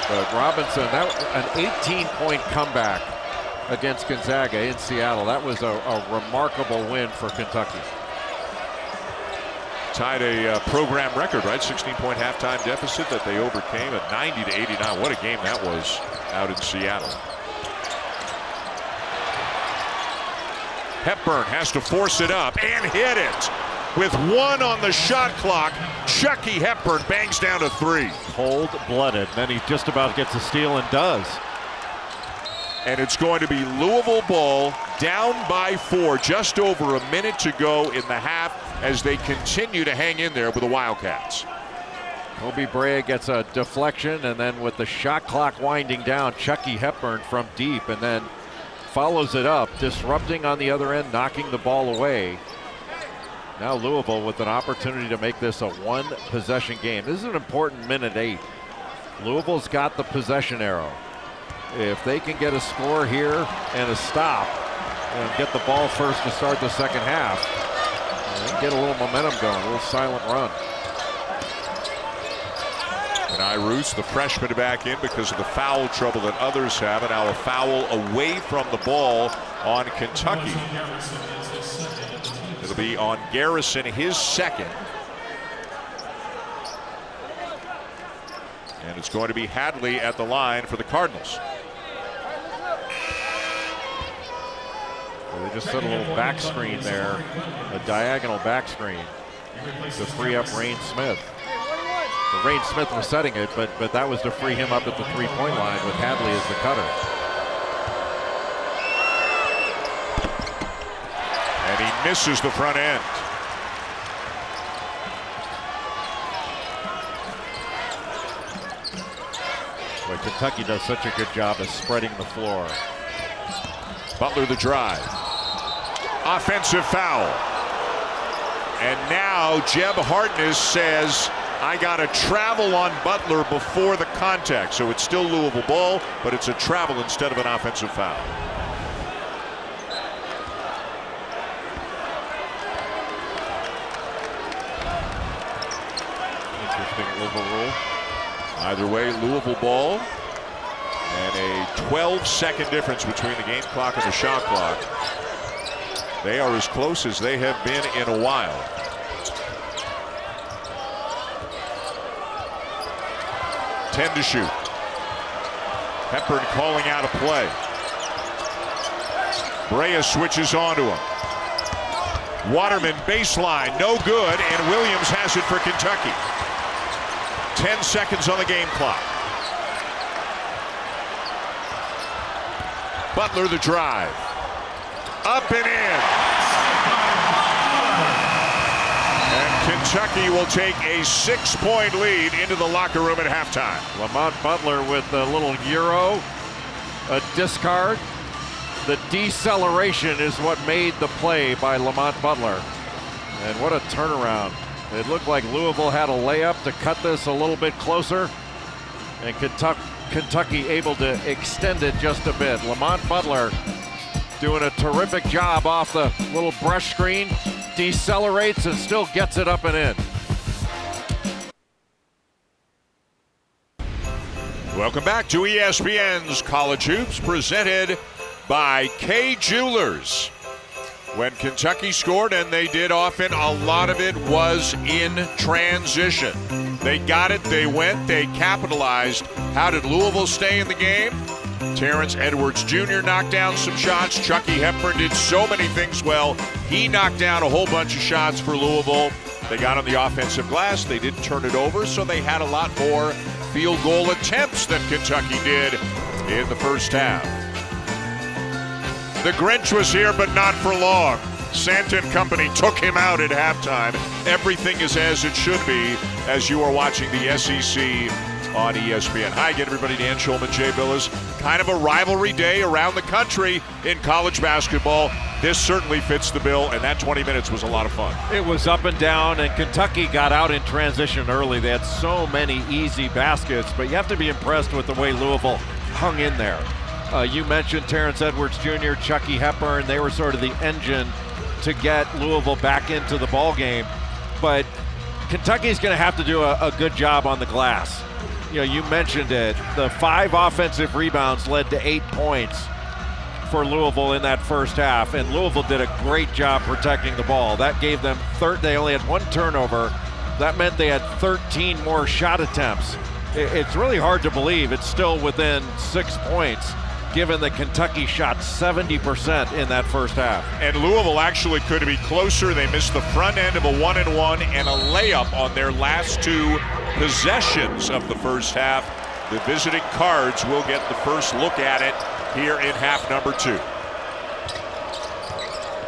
But Robinson, that an 18-point comeback against Gonzaga in Seattle. That was a remarkable win for Kentucky. Tied a program record, right? 16-point halftime deficit that they overcame at 90-89. What a game that was out in Seattle. Hepburn has to force it up and hit it. With 1 on the shot clock, Chucky Hepburn bangs down a 3. Cold-blooded. Then he just about gets a steal and does. And it's going to be Louisville ball, down by 4, just over a minute to go in the half as they continue to hang in there with the Wildcats. Kobe Brea gets a deflection, and then with the shot clock winding down, Chucky Hepburn from deep, and then follows it up, disrupting on the other end, knocking the ball away. Now Louisville with an opportunity to make this a 1-possession game. This is an important minute 8. Louisville's got the possession arrow. If they can get a score here and a stop and get the ball first to start the second half, and get a little momentum going, a little silent run. And Irus, the freshman, back in because of the foul trouble that others have, and now a foul away from the ball on Kentucky. It'll be on Garrison, his second. And it's going to be Hadley at the line for the Cardinals. They just set a little back screen there, a diagonal back screen to free up Rain Smith. The Rain Smith was setting it, but that was to free him up at the 3-point line with Hadley as the cutter. And he misses the front end. Boy, Kentucky does such a good job of spreading the floor. Butler the drive. Offensive foul. And now Jeb Hartness says, I got to travel on Butler before the contact. So it's still Louisville ball, but it's a travel instead of an offensive foul. Interesting Louisville rule. Either way, Louisville ball. And a 12-second difference between the game clock and the shot clock. They are as close as they have been in a while. Ten to shoot. Hepburn calling out a play. Brea switches onto him. Waterman baseline, no good, and Williams has it for Kentucky. 10 seconds on the game clock. Butler the drive. Up and in. And Kentucky will take a 6-point lead into the locker room at halftime. Lamont Butler with a little euro, a discard. The deceleration is what made the play by Lamont Butler. And what a turnaround. It looked like Louisville had a layup to cut this a little bit closer. And Kentucky able to extend it just a bit. Lamont Butler doing a terrific job off the little brush screen, decelerates and still gets it up and in. Welcome back to ESPN's College Hoops, presented by Kay Jewelers. When Kentucky scored, and they did often, a lot of it was in transition. They got it, they went, they capitalized. How did Louisville stay in the game? Terrence Edwards Jr. knocked down some shots. Chucky Hepburn did so many things well. He knocked down a whole bunch of shots for Louisville. They got on the offensive glass. They didn't turn it over, so they had a lot more field goal attempts than Kentucky did in the first half. The Grinch was here, but not for long. Santa and company took him out at halftime. Everything is as it should be as you are watching the SEC on ESPN. Hi again, everybody. Dan Schulman, Jay Billis. Kind of a rivalry day around the country in college basketball. This certainly fits the bill, and that 20 minutes was a lot of fun. It was up and down, and Kentucky got out in transition early. They had so many easy baskets, but you have to be impressed with the way Louisville hung in there. You mentioned Terrence Edwards Jr., Chucky Hepburn. They were sort of the engine to get Louisville back into the ball game, but Kentucky's going to have to do a good job on the glass. You know, you mentioned it. The 5 offensive rebounds led to 8 points for Louisville in that first half, and Louisville did a great job protecting the ball. That gave them they only had 1 turnover. That meant they had 13 more shot attempts. It's really hard to believe it's still within 6 points, given that Kentucky shot 70% in that first half. And Louisville actually could be closer. They missed the front end of a 1-and-1 and a layup on their last 2 possessions of the first half. The visiting Cards will get the first look at it here in half number 2.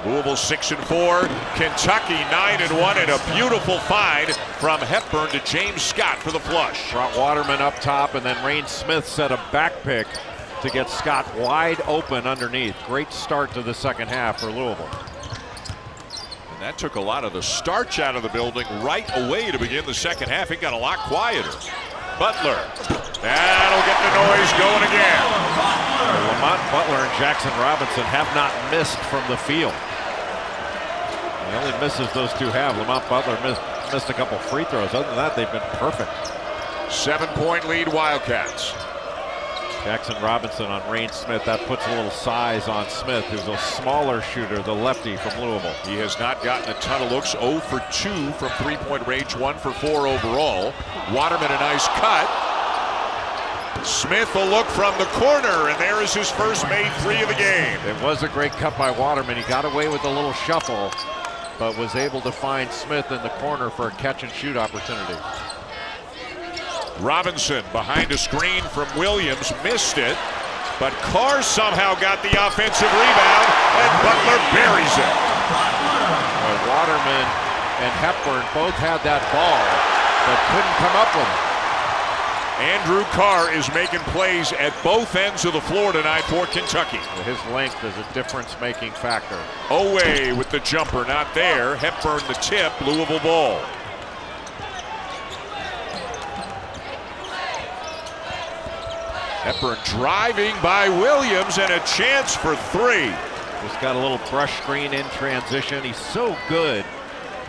Louisville 6-4, Kentucky 9-1, and a beautiful find from Hepburn to James Scott for the flush. Brought Waterman up top, and then Rain Smith set a back pick to get Scott wide open underneath. Great start to the second half for Louisville. And that took a lot of the starch out of the building right away to begin the second half. It got a lot quieter. Butler, that'll get the noise going again. Lamont Butler and Jackson Robinson have not missed from the field. The only misses those two have. Lamont Butler missed a couple free throws. Other than that, they've been perfect. 7-point lead, Wildcats. Jackson Robinson on Rain Smith. That puts a little size on Smith, who's a smaller shooter, the lefty from Louisville. He has not gotten a ton of looks. 0 for 2 from 3-point range, 1 for 4 overall. Waterman, a nice cut. Smith a look from the corner, and there is his first made 3 of the game. It was a great cut by Waterman. He got away with a little shuffle, but was able to find Smith in the corner for a catch-and-shoot opportunity. Robinson behind a screen from Williams, missed it, but Carr somehow got the offensive rebound, and Butler buries it. Waterman and Hepburn both had that ball, but couldn't come up with it. Andrew Carr is making plays at both ends of the floor tonight for Kentucky. His length is a difference-making factor. Oweh with the jumper, not there. Hepburn the tip, Louisville ball. Hepburn driving by Williams, and a chance for 3. Just got a little brush screen in transition. He's so good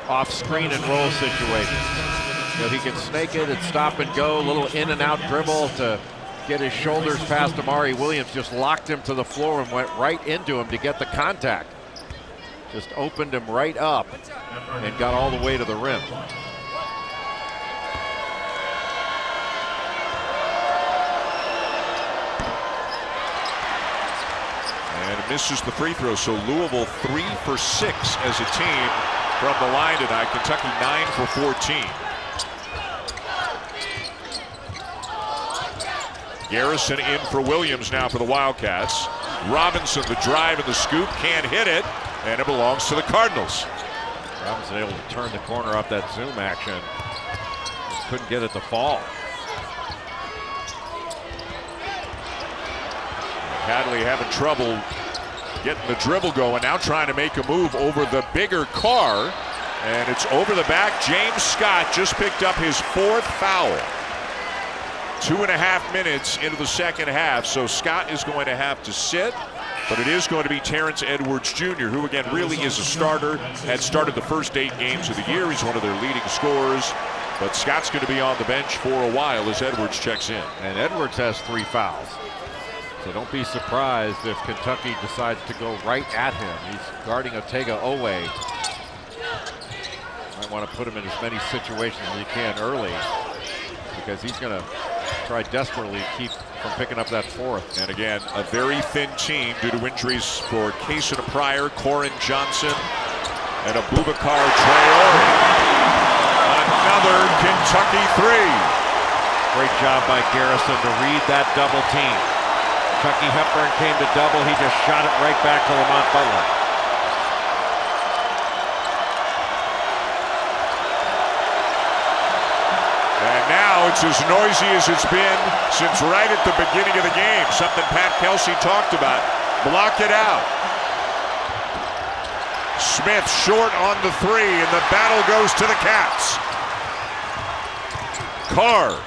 off screen and roll situations. You know, he can snake it and stop and go, a little in and out dribble to get his shoulders past Amari Williams. Just locked him to the floor and went right into him to get the contact. Just opened him right up and got all the way to the rim. And misses the free throw, so Louisville 3 for 6 as a team from the line tonight. Kentucky 9 for 14. Garrison in for Williams now for the Wildcats. Robinson, the drive and the scoop, can't hit it, and it belongs to the Cardinals. Robinson able to turn the corner off that zoom action. Just couldn't get it to fall. Hadley having trouble getting the dribble going, now trying to make a move over the bigger Carr, and it's over the back. James Scott just picked up his 4th foul. 2.5 minutes into the second half, so Scott is going to have to sit, but it is going to be Terrence Edwards Jr., who again really is a starter, had started the first 8 games of the year. He's one of their leading scorers. But Scott's going to be on the bench for a while as Edwards checks in. And Edwards has 3 fouls. So don't be surprised if Kentucky decides to go right at him. He's guarding Oweh. Might want to put him in as many situations as he can early, because he's going to try desperately to keep from picking up that 4th. And again, a very thin team due to injuries for Kriisa Pryor, Corin Johnson, and Abubakar Traore. Another Kentucky 3. Great job by Garrison to read that double team. Chucky Hepburn came to double. He just shot it right back to Lamont Butler. And now it's as noisy as it's been since right at the beginning of the game. Something Pat Kelsey talked about. Block it out. Smith short on the 3, and the battle goes to the Cats. Carr.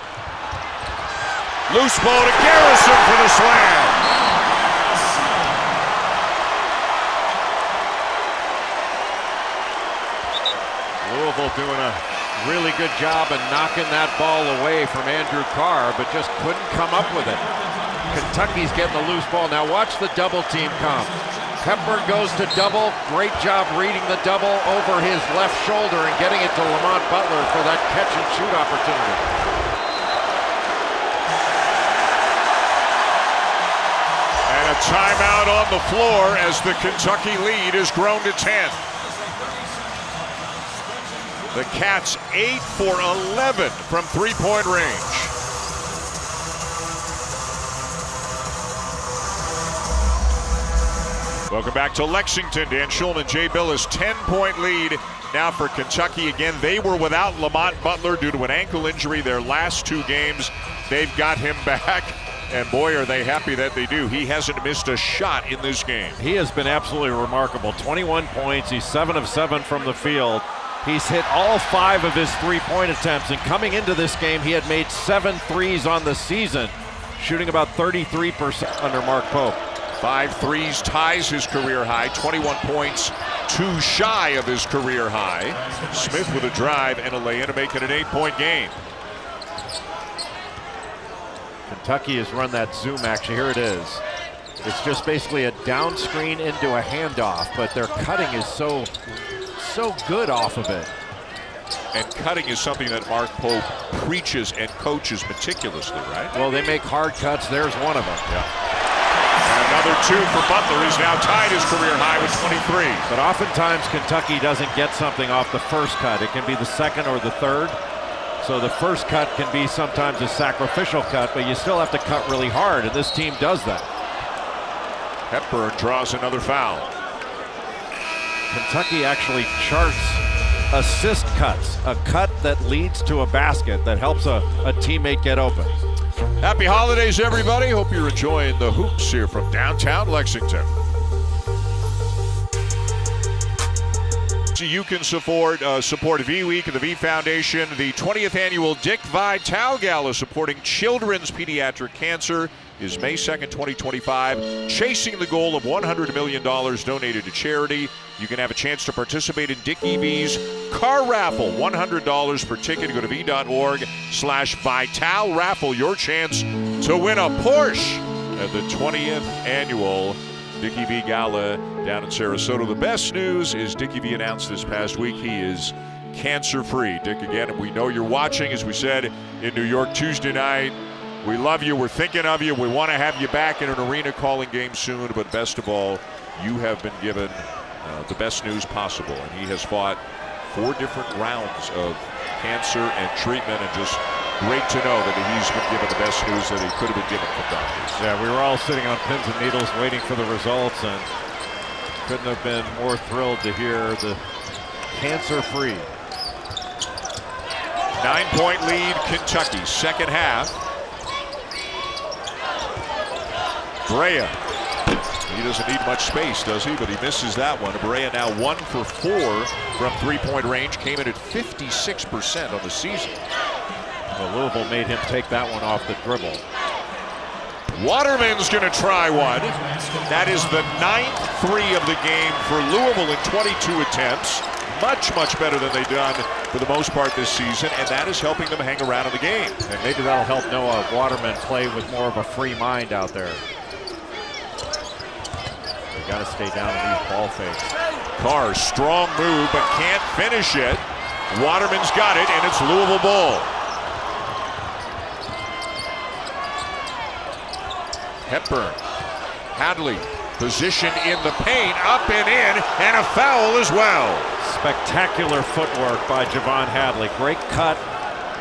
Loose ball to Garrison for the slam. Louisville doing a really good job of knocking that ball away from Andrew Carr, but just couldn't come up with it. Kentucky's getting the loose ball. Now watch the double team come. Hepburn goes to double. Great job reading the double over his left shoulder and getting it to Lamont Butler for that catch and shoot opportunity. And a timeout on the floor as the Kentucky lead has grown to 10. The Cats 8 for 11 from three-point range. Welcome back to Lexington. Dan Schulman, Jay Billis, 10-point lead now for Kentucky. Again, they were without Lamont Butler due to an ankle injury their last 2 games. They've got him back, and boy, are they happy that they do. He hasn't missed a shot in this game. He has been absolutely remarkable. 21 points. He's 7 of 7 from the field. He's hit all 5 of his 3-point attempts, and coming into this game, he had made 7 threes on the season, shooting about 33% under Mark Pope. 5 threes, ties his career high, 21 points, 2 shy of his career high. Smith with a drive and a lay-in to make it an 8-point game. Kentucky has run that zoom action. Here it is. It's just basically a down screen into a handoff, but their cutting is so good off of it. And cutting is something that Mark Pope preaches and coaches meticulously, right? Well, they make hard cuts. There's one of them. Yeah. And another 2 for Butler. He's now tied his career high with 23. But oftentimes Kentucky doesn't get something off the first cut. It can be the second or the third. So the first cut can be sometimes a sacrificial cut, but you still have to cut really hard, and this team does that. Hepburn draws another foul. Kentucky actually charts assist cuts, a cut that leads to a basket that helps a teammate get open. Happy holidays, everybody. Hope you're enjoying the hoops here from downtown Lexington. You can support V-Week and the V Foundation, the 20th annual Dick Vitale Gala supporting children's pediatric cancer is May 2nd, 2025. Chasing the goal of $100 million donated to charity. You can have a chance to participate in Dick EV's car raffle. $100 per ticket. Go to v.org/Vitale raffle. Your chance to win a Porsche at the 20th annual Dickie V Gala down in Sarasota. The best news is Dickie V announced this past week he is cancer-free. Dick, again, we know you're watching, as we said, in New York Tuesday night. We love you. We're thinking of you. We want to have you back in an arena calling game soon. But best of all, you have been given the best news possible. And he has fought 4 different rounds of cancer and treatment, and just great to know that he's been given the best news that he could have been given from doctors. Yeah, we were all sitting on pins and needles waiting for the results, and couldn't have been more thrilled to hear the cancer-free. 9-point lead, Kentucky, second half. Brea. He doesn't need much space, does he? But he misses that one. Brea now 1 for 4 from three-point range. Came in at 56% on the season. Well, Louisville made him take that one off the dribble. Waterman's going to try one. That is the 9th 3 of the game for Louisville in 22 attempts. much better than they've done for the most part this season, and that is helping them hang around in the game. And maybe that'll help Noah Waterman play with more of a free mind out there. They got to stay down in these ball fakes. Carr, strong move, but can't finish it. Waterman's got it, and it's Louisville ball. Hepburn, Hadley, positioned in the paint, up and in, and a foul as well. Spectacular footwork by Javon Hadley. Great cut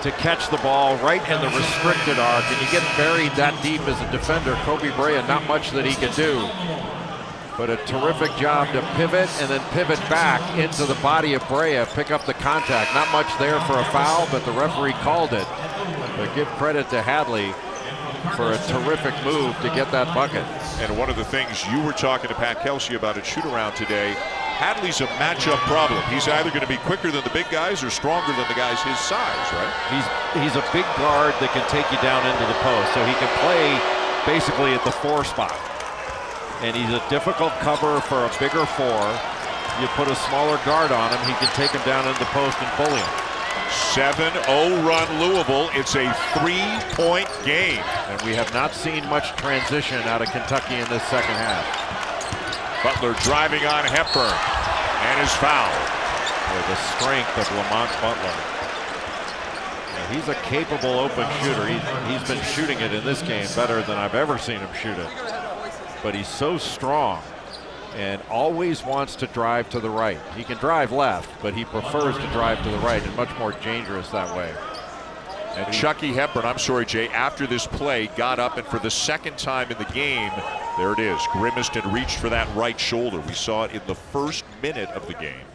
to catch the ball right in the restricted arc, and you get buried that deep as a defender. Kobe Brea, not much that he could do, but a terrific job to pivot and then pivot back into the body of Brea, pick up the contact. Not much there for a foul, but the referee called it. But give credit to Hadley for a terrific move to get that bucket. And one of the things you were talking to Pat Kelsey about at shoot-around today, Hadley's a matchup problem. He's either going to be quicker than the big guys or stronger than the guys his size, right? He's a big guard that can take you down into the post, so he can play basically at the 4 spot. And he's a difficult cover for a bigger 4. You put a smaller guard on him, he can take him down into the post and bully him. 7-0 run Louisville. It's a 3-point game. And we have not seen much transition out of Kentucky in this second half. Butler driving on Hepburn, and his foul. With the strength of Lamont Butler. Yeah, he's a capable open shooter. He's been shooting it in this game better than I've ever seen him shoot it. But he's so strong and always wants to drive to the right. He can drive left, but he prefers to drive to the right, and much more dangerous that way. And Chucky Hepburn, I'm sorry, Jay, after this play, got up and for the second time in the game, there it is, grimaced and reached for that right shoulder. We saw it in the first minute of the game.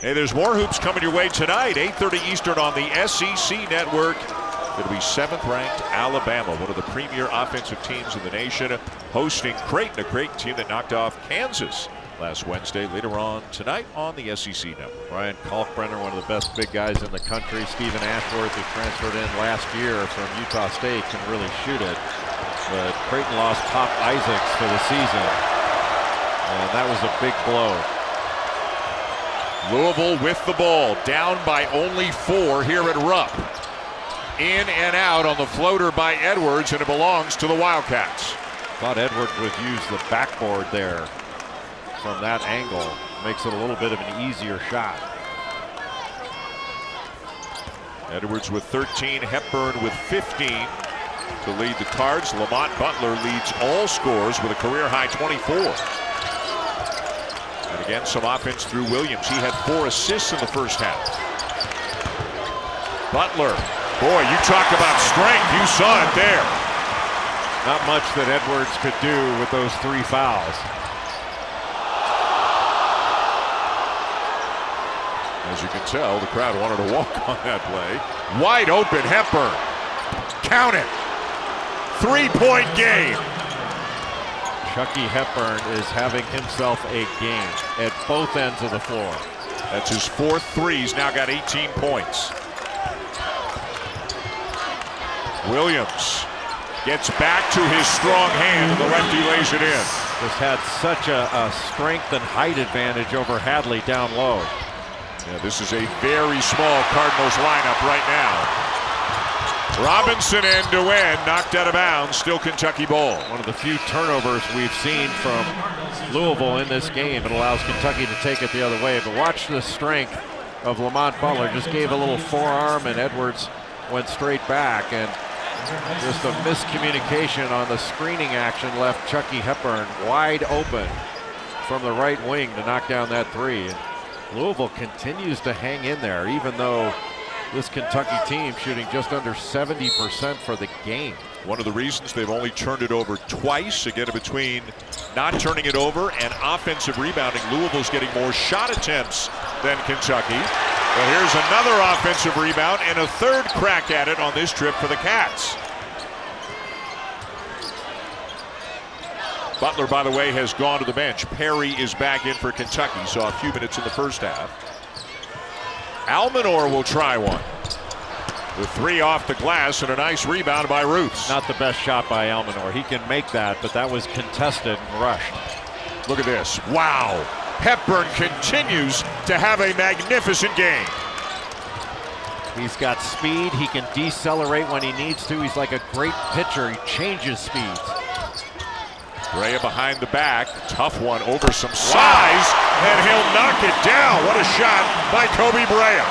Hey, there's more hoops coming your way tonight, 8:30 Eastern on the SEC Network. It'll be 7th-ranked Alabama, one of the premier offensive teams in the nation, hosting Creighton, a Creighton team that knocked off Kansas last Wednesday. Later on tonight on the SEC Network. Ryan Kalkbrenner, one of the best big guys in the country. Stephen Ashworth, who transferred in last year from Utah State, can really shoot it. But Creighton lost Pop Isaacs for the season, and that was a big blow. Louisville with the ball, down by only 4 here at Rupp. In and out on the floater by Edwards, and it belongs to the Wildcats. Thought Edwards would use the backboard there from that angle. Makes it a little bit of an easier shot. Edwards with 13, Hepburn with 15 to lead the Cards. Lamont Butler leads all scorers with a career-high 24. And again, some offense through Williams. He had 4 assists in the first half. Butler. Boy, you talk about strength. You saw it there. Not much that Edwards could do with those 3 fouls. As you can tell, the crowd wanted to walk on that play. Wide open Hepburn. Count it. 3-point game. Chucky Hepburn is having himself a game at both ends of the floor. That's his 4th three. He's now got 18 points. Williams gets back to his strong hand, and the lefty lays it in. Just had such a strength and height advantage over Hadley down low. Yeah, this is a very small Cardinals lineup right now. Robinson and Oweh knocked out of bounds, still Kentucky ball. One of the few turnovers we've seen from Louisville in this game. It allows Kentucky to take it the other way, but watch the strength of Lamont Butler. Just gave a little forearm, and Edwards went straight back, and just a miscommunication on the screening action left Chucky Hepburn wide open from the right wing to knock down that 3. And Louisville continues to hang in there, even though this Kentucky team shooting just under 70% for the game. One of the reasons they've only turned it over twice, again between not turning it over and offensive rebounding, Louisville's getting more shot attempts than Kentucky. But here's another offensive rebound and a 3rd crack at it on this trip for the Cats. Butler, by the way, has gone to the bench. Perry is back in for Kentucky. Saw a few minutes in the first half. Almanor will try one. The 3 off the glass and a nice rebound by Roots. Not the best shot by Almanor. He can make that, but that was contested and rushed. Look at this. Wow. Hepburn continues to have a magnificent game. He's got speed. He can decelerate when he needs to. He's like a great pitcher. He changes speeds. Brea behind the back. Tough one over some size, and he'll knock it down. What a shot by Kobe Brea.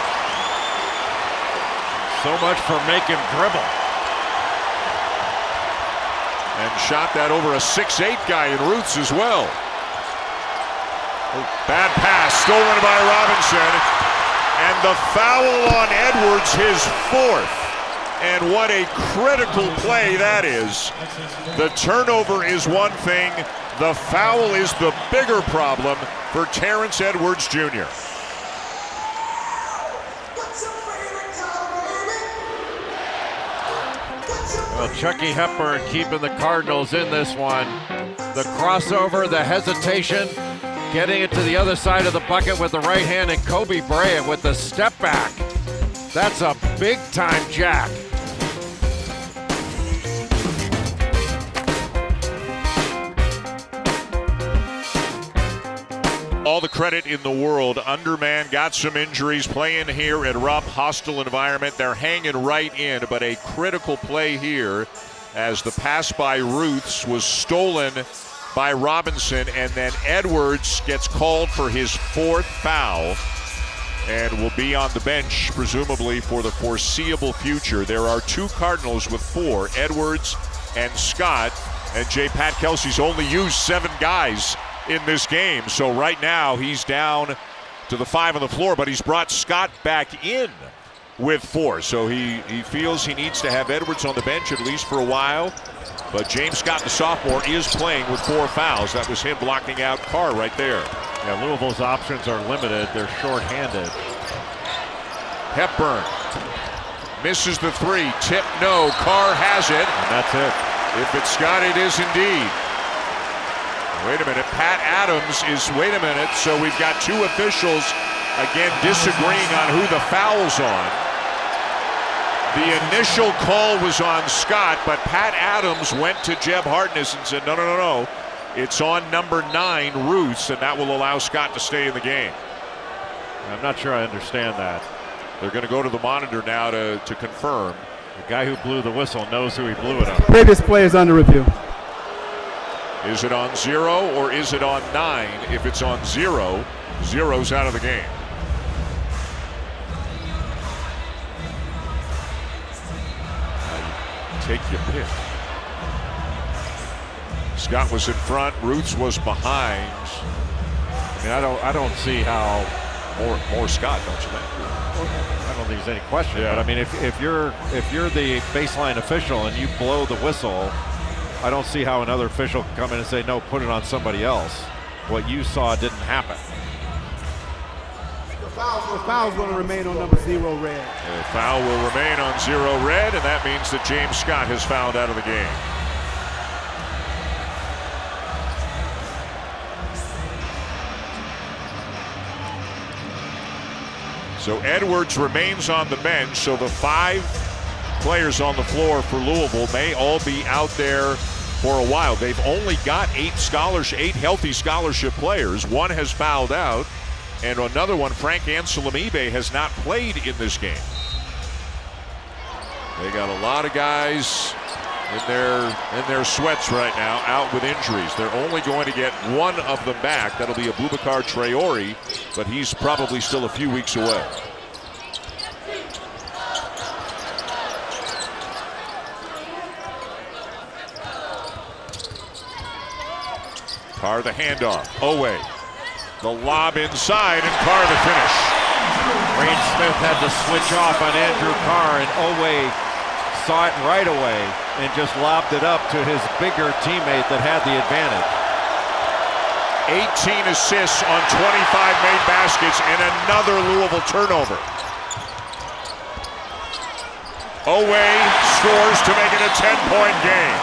So much for making dribble. And shot that over a 6'8" guy in Ruth's as well. Bad pass, stolen by Robinson. And the foul on Edwards, his fourth. And what a critical play that is. The turnover is one thing. The foul is the bigger problem for Terrence Edwards Jr. Well, Chucky Hepburn keeping the Cardinals in this one. The crossover, the hesitation, getting it to the other side of the bucket with the right hand, and Kobe Brea with the step back. That's a big time jack. All the credit in the world. Underman got some injuries playing here at rough, hostile environment. They're hanging right in, but a critical play here as the pass by Ruths was stolen by Robinson, and then Edwards gets called for his fourth foul and will be on the bench presumably for the foreseeable future. There are two Cardinals with four, Edwards and Scott, and Pat Kelsey's only used 7 guys in this game. So right now he's down to the 5 on the floor, but he's brought Scott back in with 4. So he feels he needs to have Edwards on the bench at least for a while. But James Scott, the sophomore, is playing with 4 fouls. That was him blocking out Carr right there. Yeah, Louisville's options are limited. They're short-handed. Hepburn misses the 3. Tip no. Carr has it. And that's it. If it's Scott, it is indeed. Wait a minute. Pat Adams is, wait a minute. So we've got 2 officials, again, disagreeing on who the foul's on. The initial call was on Scott, but Pat Adams went to Jeb Hartness and said, no. It's on number 9, Ruths, and that will allow Scott to stay in the game. I'm not sure I understand that. They're going to go to the monitor now to confirm. The guy who blew the whistle knows who he blew it on. Previous play is under review. Is it on 0 or is it on 9? If it's on 0, 0's out of the game. Take your pick. Scott was in front. Ruths was behind. I mean, I don't see how more Scott, don't you think? I don't think there's any question. Yeah. But I mean, if you're the baseline official and you blow the whistle, I don't see how another official can come in and say, no, put it on somebody else. What you saw didn't happen. The foul's going to remain on number 0, red. The foul will remain on 0, red, and that means that James Scott has fouled out of the game. So Edwards remains on the bench, so the 5 players on the floor for Louisville may all be out there for a while. They've only got 8 healthy scholarship players. 1 has fouled out, and another one, Frank Anselmibe, has not played in this game. They got a lot of guys in their sweats right now, out with injuries. They're only going to get 1 of them back. That'll be Abubakar Traore, but he's probably still a few weeks away. Carr the handoff. Oweh. The lob inside, and Carr the finish. Rain Smith had to switch off on Andrew Carr, and Oweh saw it right away and just lobbed it up to his bigger teammate that had the advantage. 18 assists on 25 made baskets and another Louisville turnover. Oweh scores to make it a 10-point game.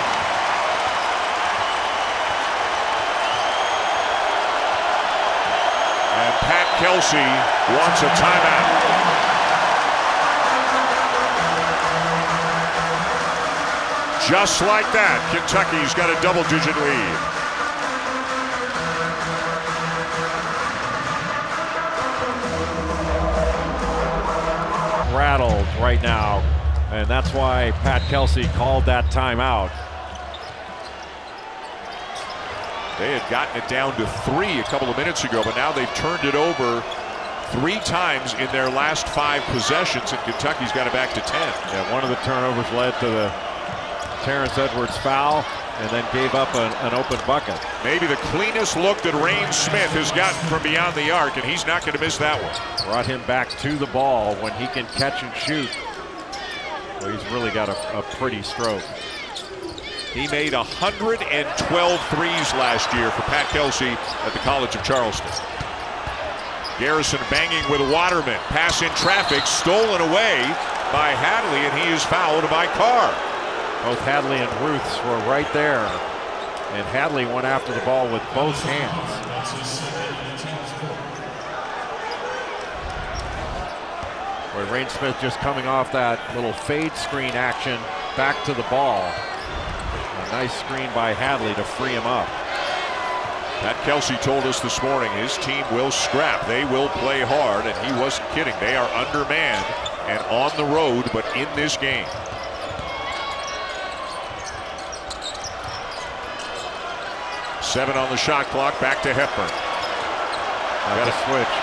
And Pat Kelsey wants a timeout. Just like that, Kentucky's got a double-digit lead. right now, and that's why Pat Kelsey called that timeout. They had gotten it down to 3 a couple of minutes ago, but now they've turned it over 3 times in their last 5 possessions, and Kentucky's got it back to 10. Yeah, one of the turnovers led to the Terrence Edwards foul, and then gave up an open bucket. Maybe the cleanest look that Rain Smith has gotten from beyond the arc, and he's not going to miss that one. Brought him back to the ball when he can catch and shoot. Well, he's really got a pretty stroke. He made 112 threes last year for Pat Kelsey at the College of Charleston. Garrison banging with Waterman. Pass in traffic, stolen away by Hadley, and he is fouled by Carr. Both Hadley and Ruths were right there, and Hadley went after the ball with both hands. Boy, Rain Smith just coming off that little fade screen action back to the ball. A nice screen by Hadley to free him up. Pat Kelsey told us this morning his team will scrap. They will play hard, and he wasn't kidding. They are undermanned and on the road, but in this game. Seven on the shot clock, back to Hepburn. Got a switch.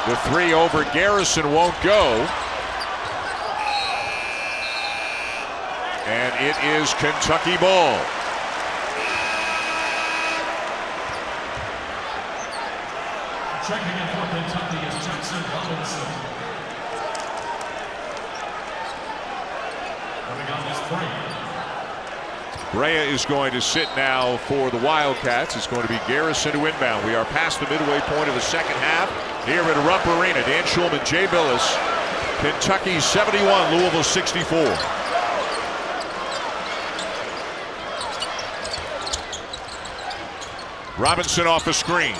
The 3 over Garrison won't go. And it is Kentucky ball. Checking in for Kentucky is Jackson Robinson. Coming on this break. Brea is going to sit now for the Wildcats. It's going to be Garrison to inbound. We are past the midway point of the second half here at Rupp Arena. Dan Schulman, Jay Billis. Kentucky 71, Louisville 64. Robinson off the screen.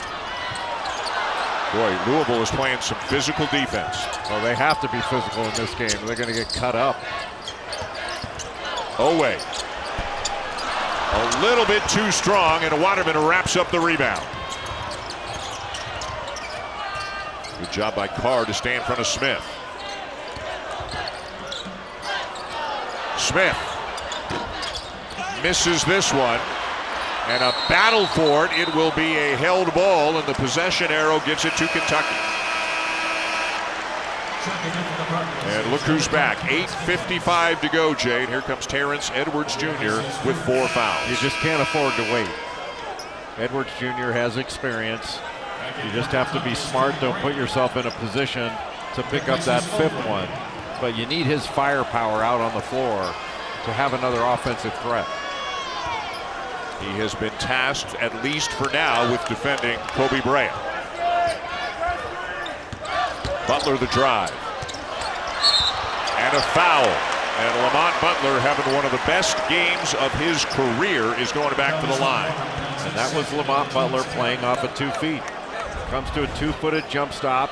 Boy, Louisville is playing some physical defense. Well, they have to be physical in this game. They're going to get cut up. Oweh. A little bit too strong, and Waterman wraps up the rebound. Good job by Carr to stay in front of Smith. Smith misses this one, and a battle for it. It will be a held ball, and the possession arrow gives it to Kentucky. And look who's back. 8:55 to go, Jade. Here comes Terrence Edwards Jr. with 4 fouls. You just can't afford to wait. Edwards Jr. has experience. You just have to be smart. Don't put yourself in a position to pick up that 5th one. But you need his firepower out on the floor to have another offensive threat. He has been tasked, at least for now, with defending Kobe Brea. Butler the drive. And a foul. And Lamont Butler, having one of the best games of his career, is going back to the line. And that was Lamont Butler playing off of 2 feet. Comes to a 2-footed jump stop.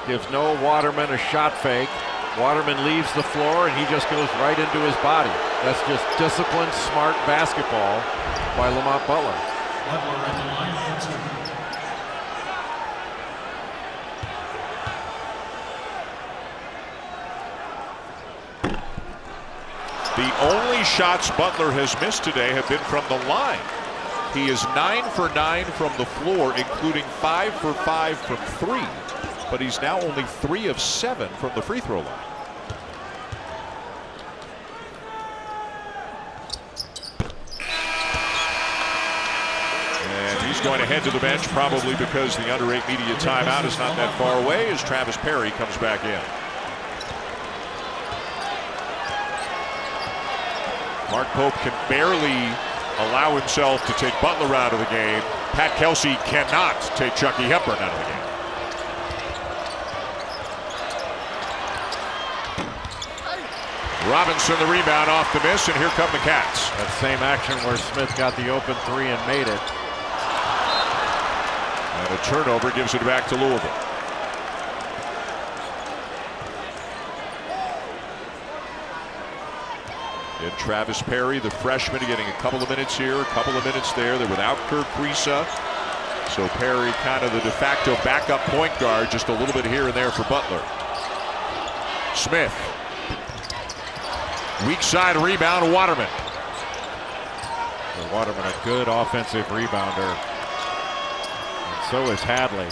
Gives Noah Waterman a shot fake. Waterman leaves the floor, and he just goes right into his body. That's just disciplined, smart basketball by Lamont Butler. Butler at the line for 2. The only shots Butler has missed today have been from the line. He is 9 for 9 from the floor, including 5 for 5 from 3. But he's now only 3 of 7 from the free throw line. And he's going to head to the bench, probably because the under 8 media timeout is not that far away, as Travis Perry comes back in. Mark Pope can barely allow himself to take Butler out of the game. Pat Kelsey cannot take Chucky Hepburn out of the game. Robinson the rebound off the miss, and here come the Cats. That same action where Smith got the open 3 and made it. And a turnover gives it back to Louisville. And Travis Perry, the freshman, getting a couple of minutes here, a couple of minutes there. They're without Kriisa. So Perry kind of the de facto backup point guard, just a little bit here and there for Butler. Smith Weak side rebound, Waterman. Waterman, a good offensive rebounder. And so is Hadley.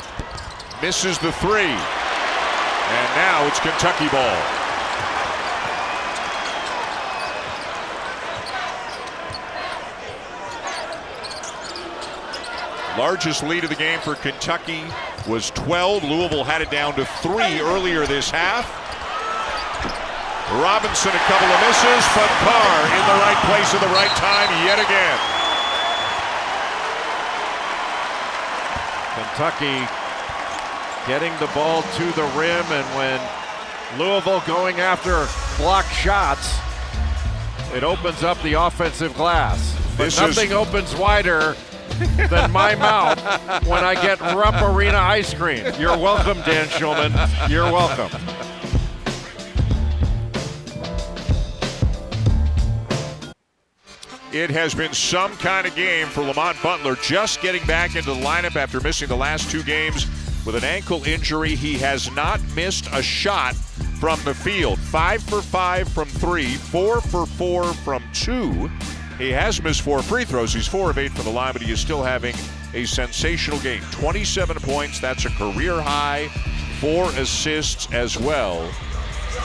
Misses the three. And now it's Kentucky ball. Largest lead of the game for Kentucky was 12. Louisville had it down to 3 earlier this half. Robinson a couple of misses, but Carr in the right place at the right time yet again. Kentucky getting the ball to the rim, and when Louisville going after block shots, it opens up the offensive glass. But nothing opens wider than my mouth when I get Rupp Arena ice cream. You're welcome, Dan Schulman. You're welcome. It has been some kind of game for Lamont Butler, just getting back into the lineup after missing the last 2 games with an ankle injury. He has not missed a shot from the field. 5 for 5 from 3, 4 for 4 from 2. He has missed 4 free throws. He's 4 of 8 from the line, but he is still having a sensational game. 27 points, that's a career high. 4 assists as well.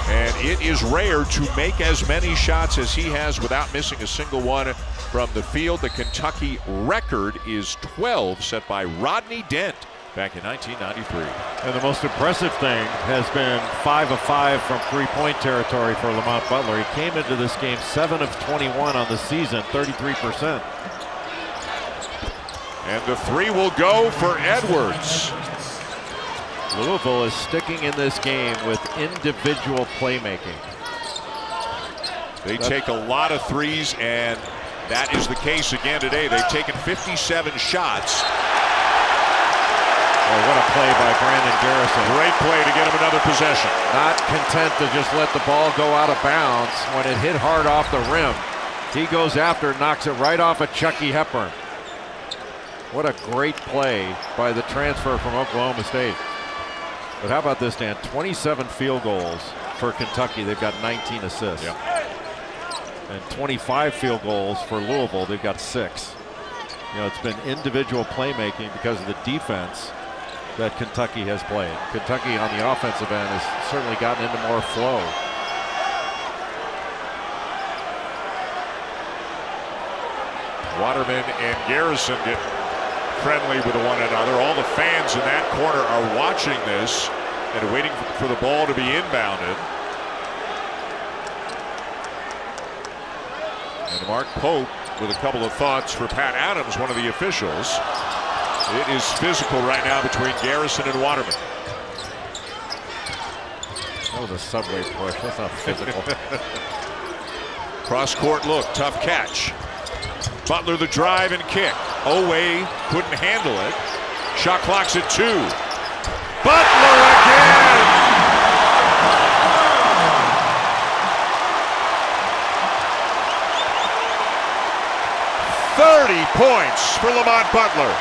And it is rare to make as many shots as he has without missing a single one from the field. The Kentucky record is 12, set by Rodney Dent back in 1993. And the most impressive thing has been 5 of 5 from three-point territory for Lamont Butler. He came into this game 7 of 21 on the season, 33%. And the 3 will go for Edwards. Louisville is sticking in this game with individual playmaking. They take a lot of threes, and that is the case again today. They've taken 57 shots. Oh, what a play by Brandon Garrison. Great play to get him another possession. Not content to just let the ball go out of bounds. When it hit hard off the rim, he goes after, knocks it right off of Chucky Hepburn. What a great play by the transfer from Oklahoma State. But how about this, Dan? 27 field goals for Kentucky. They've got 19 assists. Yep. And 25 field goals for Louisville. They've got 6. You know, it's been individual playmaking because of the defense that Kentucky has played. Kentucky on the offensive end has certainly gotten into more flow. Waterman and Garrison get friendly with one another. All the fans in that corner are watching this and waiting for the ball to be inbounded. And Mark Pope with a couple of thoughts for Pat Adams, one of the officials. It is physical right now between Garrison and Waterman. That was a subway push. That's not physical. Cross court look, tough catch. Butler the drive and kick. Oweh couldn't handle it. Shot clock's at 2. Butler again! "30 points for Lamont Butler.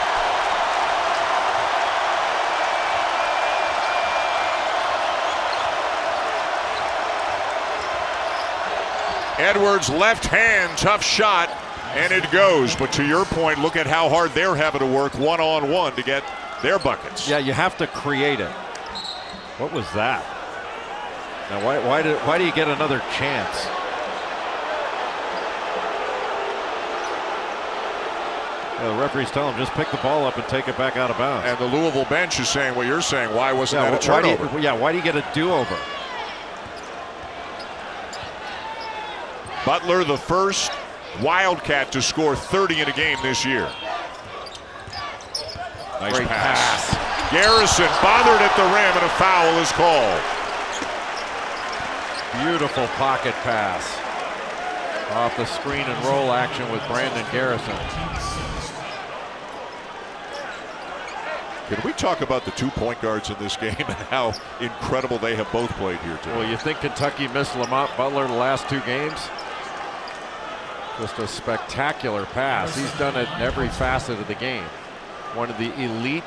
Edwards left hand, tough shot. And it goes, but to your point, look at how hard they're having to work one-on-one to get their buckets. Yeah, you have to create it. What was that? Now, why do you get another chance? Yeah, the referee's telling him just pick the ball up and take it back out of bounds. And the Louisville bench is saying what you're saying. Why wasn't that a turnover? Why do you get a do-over? Butler, the first Wildcat to score 30 in a game this year. Nice Great pass. Garrison bothered at the rim, and a foul is called. Beautiful pocket pass off the screen and roll action with Brandon Garrison. Can we talk about the 2 point guards in this game and how incredible they have both played here today? Well, you think Kentucky missed Lamont Butler the last 2 games? Just a spectacular pass. He's done it in every facet of the game. One of the elite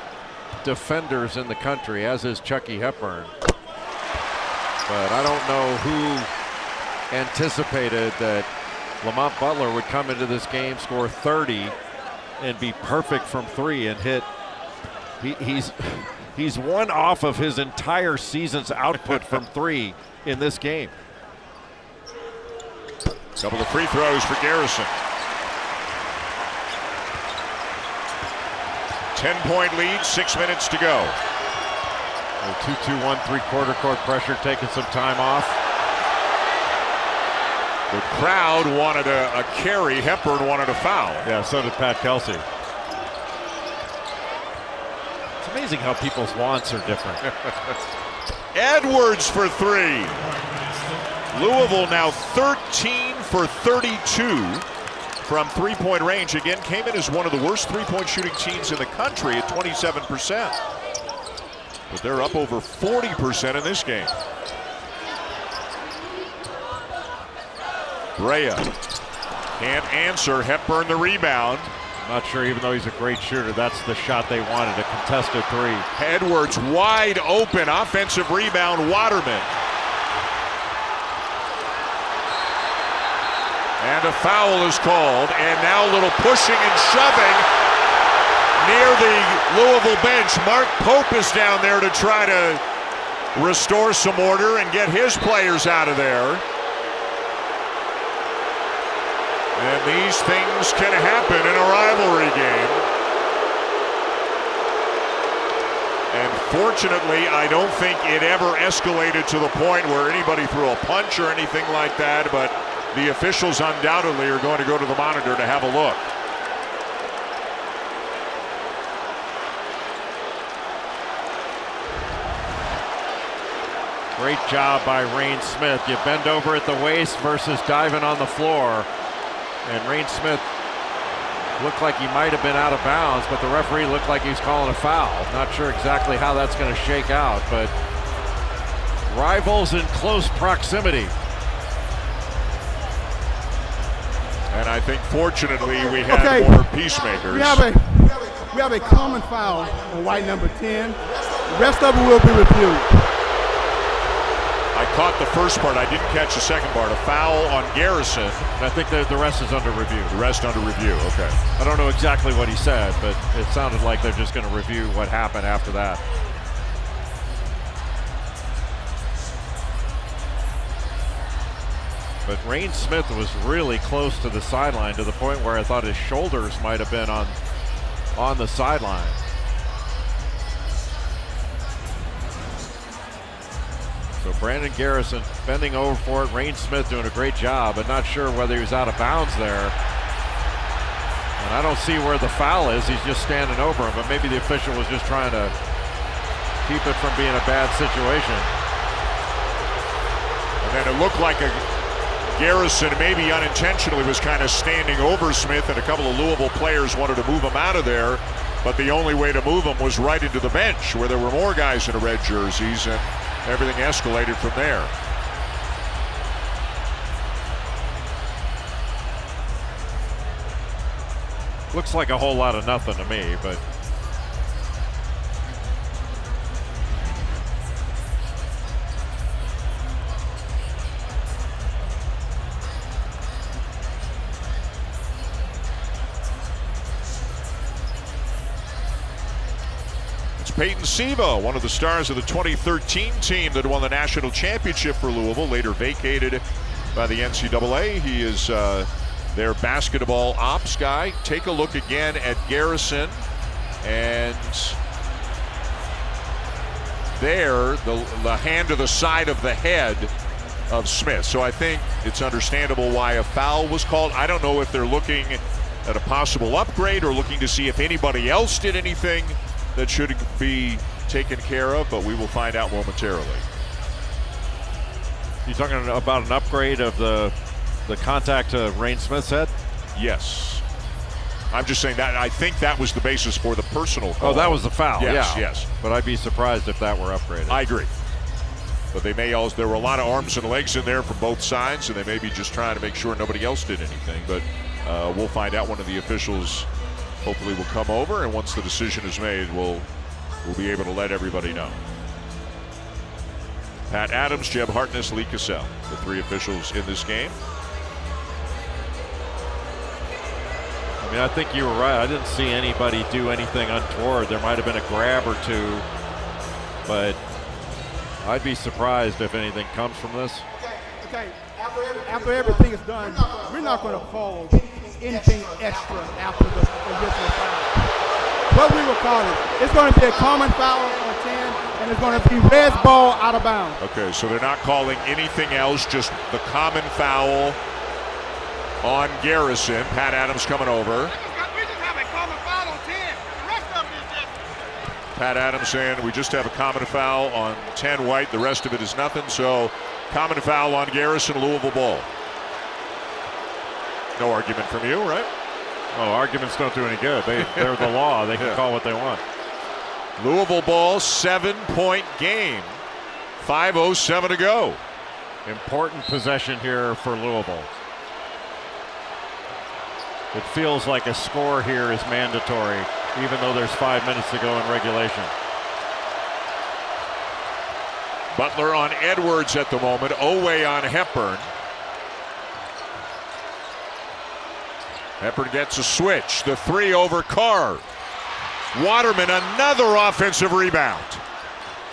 defenders in the country, as is Chucky Hepburn. But I don't know who anticipated that Lamont Butler would come into this game, score 30, and be perfect from three and hit. He's one off of his entire season's output from three in this game. Couple of free throws for Garrison. 10-point lead, 6 minutes to go. 2-2-1 three-quarter court pressure, taking some time off. The crowd wanted a carry. Hepburn wanted a foul. Yeah, so did Pat Kelsey. It's amazing how people's wants are different. Edwards for three. Louisville now 13 for 32 from three-point range. Again, came in as one of the worst three-point shooting teams in the country at 27%. But they're up over 40% in this game. Brea can't answer. Hepburn the rebound. Not sure, even though he's a great shooter, that's the shot they wanted, a contested three. Edwards wide open. Offensive rebound, Waterman. And a foul is called, and now a little pushing and shoving near the Louisville bench. Mark Pope is down there to try to restore some order and get his players out of there. And these things can happen in a rivalry game. And fortunately, I don't think it ever escalated to the point where anybody threw a punch or anything like that, but the officials undoubtedly are going to go to the monitor to have a look. Great job by Rain Smith. You bend over at the waist versus diving on the floor. And Rain Smith looked like he might have been out of bounds, but the referee looked like he was calling a foul. Not sure exactly how that's going to shake out, but rivals in close proximity. And I think fortunately we have more peacemakers. We have a common foul on white number 10. The rest of it will be reviewed. I caught the first part. I didn't catch the second part. A foul on Garrison. And I think the rest is under review. The rest under review, okay. I don't know exactly what he said, but it sounded like they're just going to review what happened after that. But Rain Smith was really close to the sideline, to the point where I thought his shoulders might have been on the sideline. So Brandon Garrison bending over for it. Rain Smith doing a great job, but not sure whether he was out of bounds there. And I don't see where the foul is. He's just standing over him, but maybe the official was just trying to keep it from being a bad situation. And then it looked like Garrison, maybe unintentionally, was kind of standing over Smith, and a couple of Louisville players wanted to move him out of there, but the only way to move him was right into the bench where there were more guys in the red jerseys, and everything escalated from there. Looks like a whole lot of nothing to me, but Peyton Sivo, one of the stars of the 2013 team that won the national championship for Louisville, later vacated by the NCAA. He is their basketball ops guy. Take a look again at Garrison, and there, the hand to the side of the head of Smith. So I think it's understandable why a foul was called. I don't know if they're looking at a possible upgrade or looking to see if anybody else did anything that should be taken care of, but we will find out momentarily. You talking about an upgrade of the contact to Rain Smith's head? Yes. I'm just saying that I think that was the basis for the personal call. Oh, that was the foul. Yes, yeah. Yes. But I'd be surprised if that were upgraded. I agree. But they may also, there were a lot of arms and legs in there from both sides, and they may be just trying to make sure nobody else did anything. But we'll find out. One of the officials hopefully will come over, and once the decision is made, we'll be able to let everybody know. Pat Adams, Jeb Hartness, Lee Cassell, the three officials in this game. I mean, I think you were right. I didn't see anybody do anything untoward. There might have been a grab or two, but I'd be surprised if anything comes from this. Okay. After everything is done, we're not going to call anything extra after the original foul. What we will call it, it's going to be a common foul on 10, and it's going to be red ball out of bounds. Okay, so they're not calling anything else, just the common foul on Garrison. Pat Adams coming over. We just have a common foul on 10. The rest of it is just... Pat Adams saying we just have a common foul on 10 white. The rest of it is nothing. So common foul on Garrison, Louisville ball. No argument from you, right? Oh, arguments don't do any good. They're the law. They can call what they want. Louisville ball, 7-point game. 5:07 to go. Important possession here for Louisville. It feels like a score here is mandatory, even though there's 5 minutes to go in regulation. Butler on Edwards at the moment. Oweh on Hepburn. Hepburn gets a switch. The three over Carr. Waterman, another offensive rebound.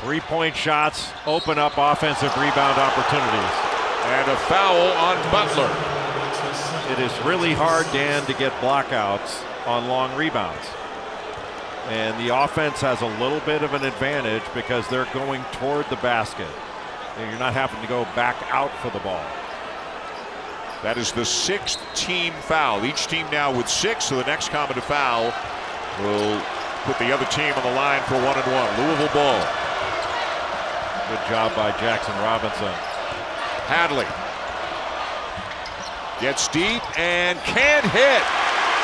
3-point shots open up offensive rebound opportunities. And a foul on Butler. It is really hard, Dan, to get blockouts on long rebounds. And the offense has a little bit of an advantage because they're going toward the basket. You're not having to go back out for the ball. That is the 6th team foul. Each team now with 6, so the next common to foul will put the other team on the line for 1-1. Louisville ball. Good job by Jackson Robinson. Hadley gets deep and can't hit.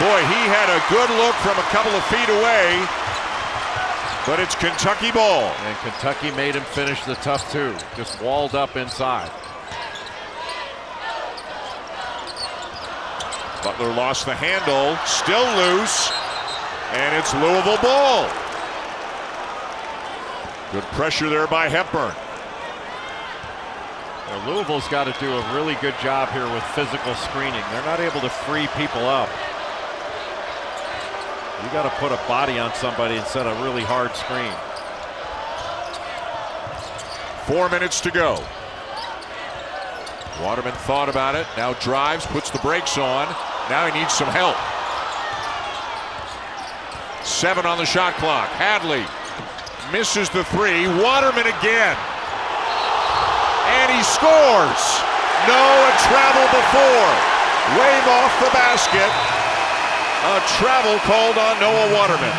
Boy, he had a good look from a couple of feet away, but it's Kentucky ball. And Kentucky made him finish the tough two. Just walled up inside. Butler lost the handle, still loose, and it's Louisville ball. Good pressure there by Hepburn. Now, Louisville's got to do a really good job here with physical screening. They're not able to free people up. You got to put a body on somebody and set a really hard screen. 4 minutes to go. Waterman thought about it, now drives, puts the brakes on. Now he needs some help. 7 on the shot clock. Hadley misses the three. Waterman again. And he scores. No, a travel before. Wave off the basket. A travel called on Noah Waterman.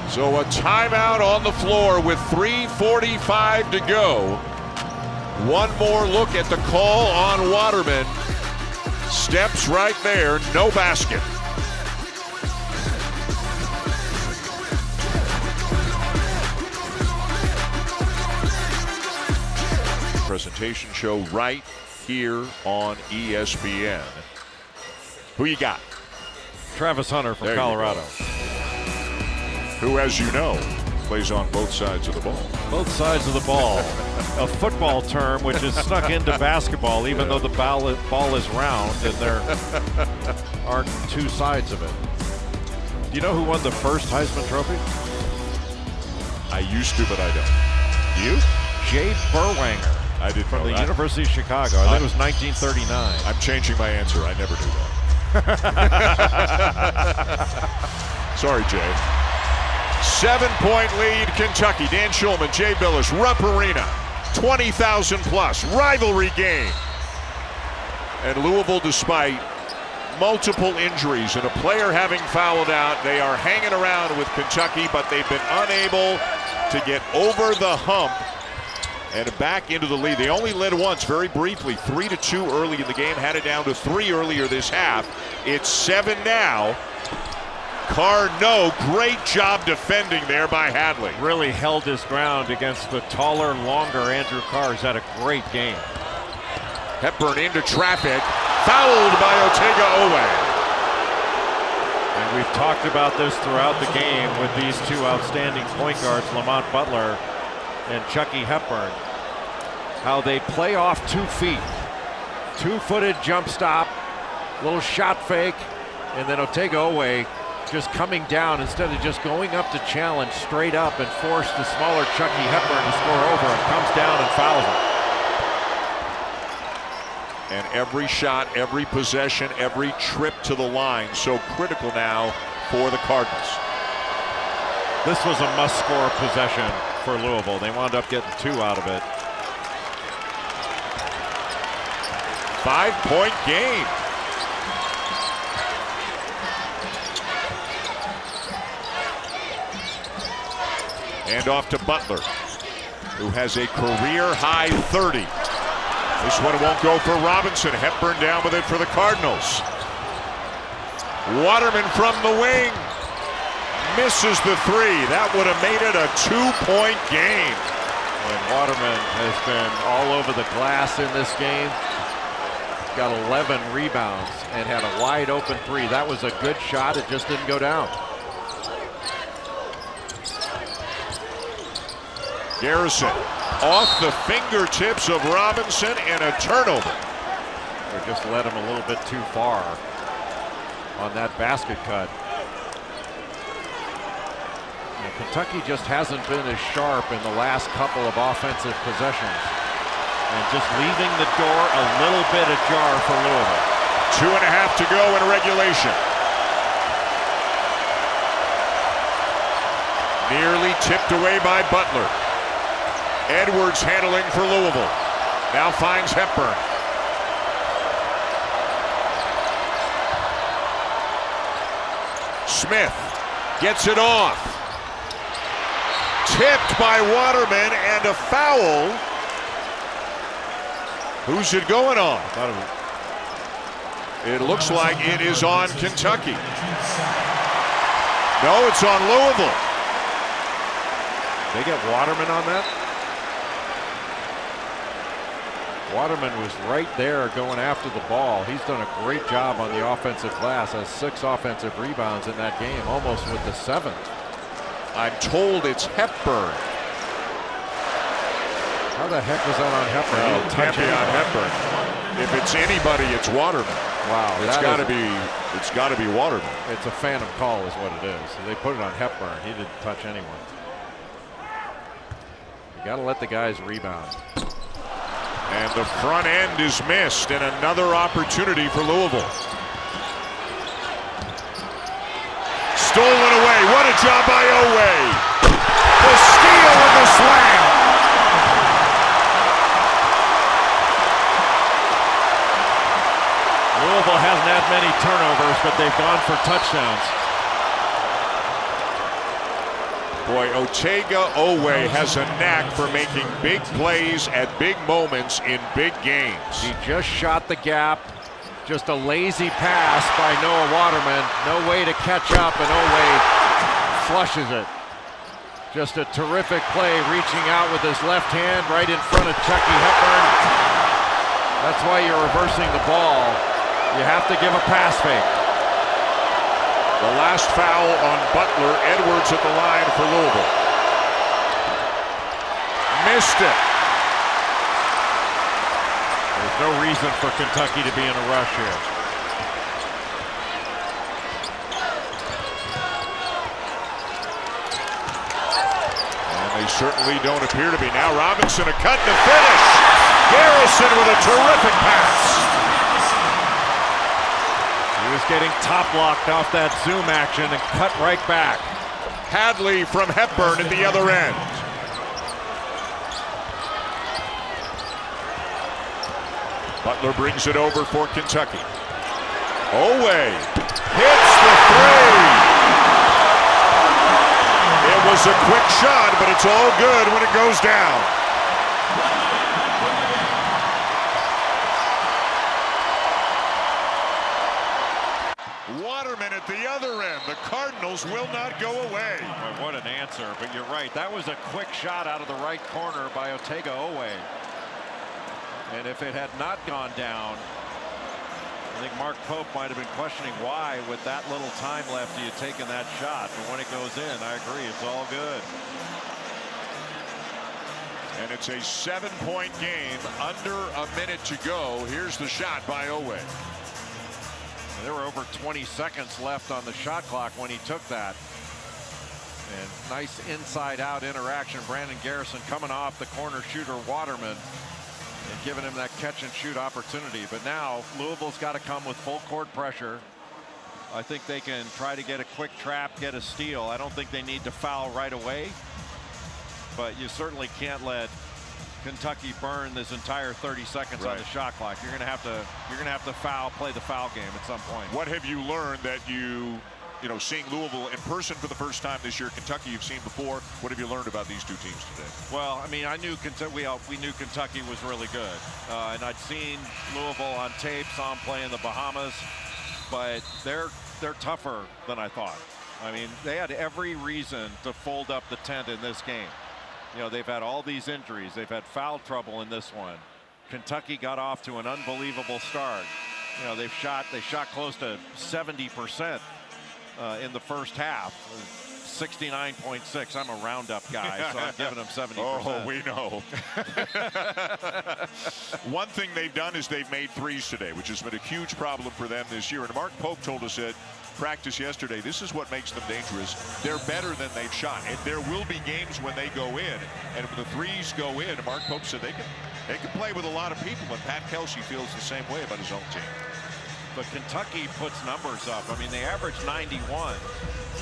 So a timeout on the floor with 3:45 to go. One more look at the call on Waterman. Steps right there, no basket. Presentation show right here on ESPN. Who you got? Travis Hunter from Colorado. Who, as you know, plays on both sides of the ball. Both sides of the ball. A football term which is snuck into basketball, even though the ball is round and there aren't two sides of it. Do you know who won the first Heisman Trophy? I used to, but I don't. You? Jay Berwanger. I did from know the that. University of Chicago. I think it was 1939. I'm changing my answer. I never knew that. Sorry, Jay. 7-point lead, Kentucky. Dan Schulman, Jay Billis, Rupp Arena, 20,000 plus, rivalry game. And Louisville, despite multiple injuries and a player having fouled out, they are hanging around with Kentucky, but they've been unable to get over the hump and back into the lead. They only led once, very briefly, 3-2 early in the game, had it down to 3 earlier this half. It's 7 now. Carr, no, great job defending there by Hadley. Really held his ground against the taller, longer Andrew Carr. He's had a great game. Hepburn into traffic, fouled by Otega Oweh. And we've talked about this throughout the game with these two outstanding point guards, Lamont Butler and Chucky Hepburn. How they play off 2 feet. 2-footed jump stop, little shot fake, and then Oweh just coming down instead of just going up to challenge straight up and force the smaller Chucky Hepburn to score over, and comes down and fouls him. And every shot, every possession, every trip to the line so critical now for the Cardinals. This was a must-score possession for Louisville. They wound up getting 2 out of it. 5-point game. And off to Butler, who has a career-high 30. This one won't go for Robinson. Hepburn down with it for the Cardinals. Waterman from the wing. Misses the 3. That would have made it a 2-point game. And Waterman has been all over the glass in this game. Got 11 rebounds and had a wide open 3. That was a good shot. It just didn't go down. Garrison off the fingertips of Robinson and a turnover. They just led him a little bit too far on that basket cut. And Kentucky just hasn't been as sharp in the last couple of offensive possessions. And just leaving the door a little bit ajar for Louisville. 2.5 to go in regulation. Nearly tipped away by Butler. Edwards handling for Louisville. Now finds Hepburn. Smith gets it off. Tipped by Waterman and a foul. Who's it going on? It looks like it is on Kentucky. No, it's on Louisville. They get Waterman on that? Waterman was right there going after the ball. He's done a great job on the offensive glass. Has 6 offensive rebounds in that game, almost with the 7th. I'm told it's Hepburn. How the heck was that on Hepburn? No, it can't be on Hepburn. If it's anybody, it's Waterman. Wow, it's got to be Waterman. It's a phantom call, is what it is. They put it on Hepburn. He didn't touch anyone. You got to let the guys rebound. And the front end is missed, and another opportunity for Louisville. Stolen away. What a job by Oweh. The steal with the slam. Louisville hasn't had many turnovers, but they've gone for touchdowns. Boy, Oweh has a knack for making big plays at big moments in big games. He just shot the gap. Just a lazy pass by Noah Waterman. No way to catch up, and Oweh flushes it. Just a terrific play, reaching out with his left hand right in front of Chucky Hepburn. That's why you're reversing the ball. You have to give a pass fake. The last foul on Butler. Edwards at the line for Louisville. Missed it. There's no reason for Kentucky to be in a rush here. And they certainly don't appear to be. Now Robinson, a cut to finish. Garrison with a terrific pass. He was getting top locked off that zoom action and cut right back. Hadley from Hepburn at the other end. Butler brings it over for Kentucky. Oweh hits the 3. It was a quick shot, but it's all good when it goes down. Waterman at the other end. The Cardinals will not go away. Boy, what an answer, but you're right. That was a quick shot out of the right corner by Oweh. And if it had not gone down, I think Mark Pope might have been questioning why, with that little time left, you taking that shot. But when it goes in, I agree, it's all good. And it's a 7-point game, under a minute to go. Here's the shot by Oweh. There were over 20 seconds left on the shot clock when he took that. And nice inside-out interaction. Brandon Garrison coming off the corner shooter Waterman and giving him that catch-and-shoot opportunity. But now Louisville's got to come with full court pressure. I think they can try to get a quick trap, get a steal. I don't think they need to foul right away. But you certainly can't let Kentucky burn this entire 30 seconds on the shot clock. You're gonna have to foul, play the foul game at some point. What have you learned that you know, seeing Louisville in person for the first time this year? Kentucky you've seen before. What have you learned about these two teams today? Well, I mean, I knew we knew Kentucky was really good, and I'd seen Louisville on tape, saw them play in the Bahamas, but they're tougher than I thought. I mean, they had every reason to fold up the tent in this game. You know, they've had all these injuries. They've had foul trouble in this one. Kentucky got off to an unbelievable start. You know, they shot close to 70% in the first half. 69.6. I'm a roundup guy, so I'm giving them 70%. Oh, we know. One thing they've done is they've made threes today, which has been a huge problem for them this year. And Mark Pope told us at practice yesterday, this is what makes them dangerous. They're better than they've shot. And there will be games when they go in, and when the threes go in, Mark Pope said they can play with a lot of people, and Pat Kelsey feels the same way about his own team. But Kentucky puts numbers up. I mean, they average 91,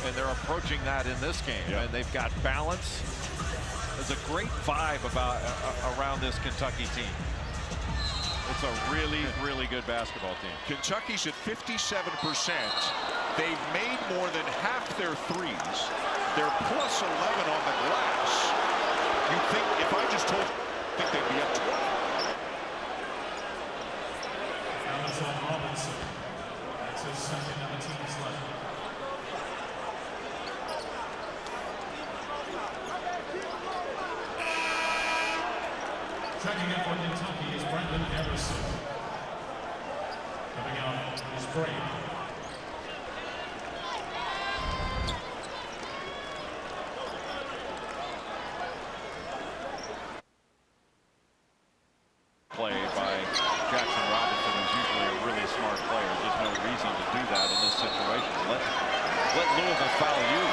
and they're approaching that in this game. Yeah. And they've got balance. There's a great vibe around this Kentucky team. It's a really, really good basketball team. Kentucky's at 57%. They've made more than half their threes. They're plus 11 on the glass. You'd think, if I just told you, I think they'd be up 20. Now it's on Robinson. That's his second and the team's left. Checking in for Kentucky is Garrison. Coming out is Brea. Play by Jackson Robinson, who's usually a really smart player. There's no reason to do that in this situation. Let Louisville foul you.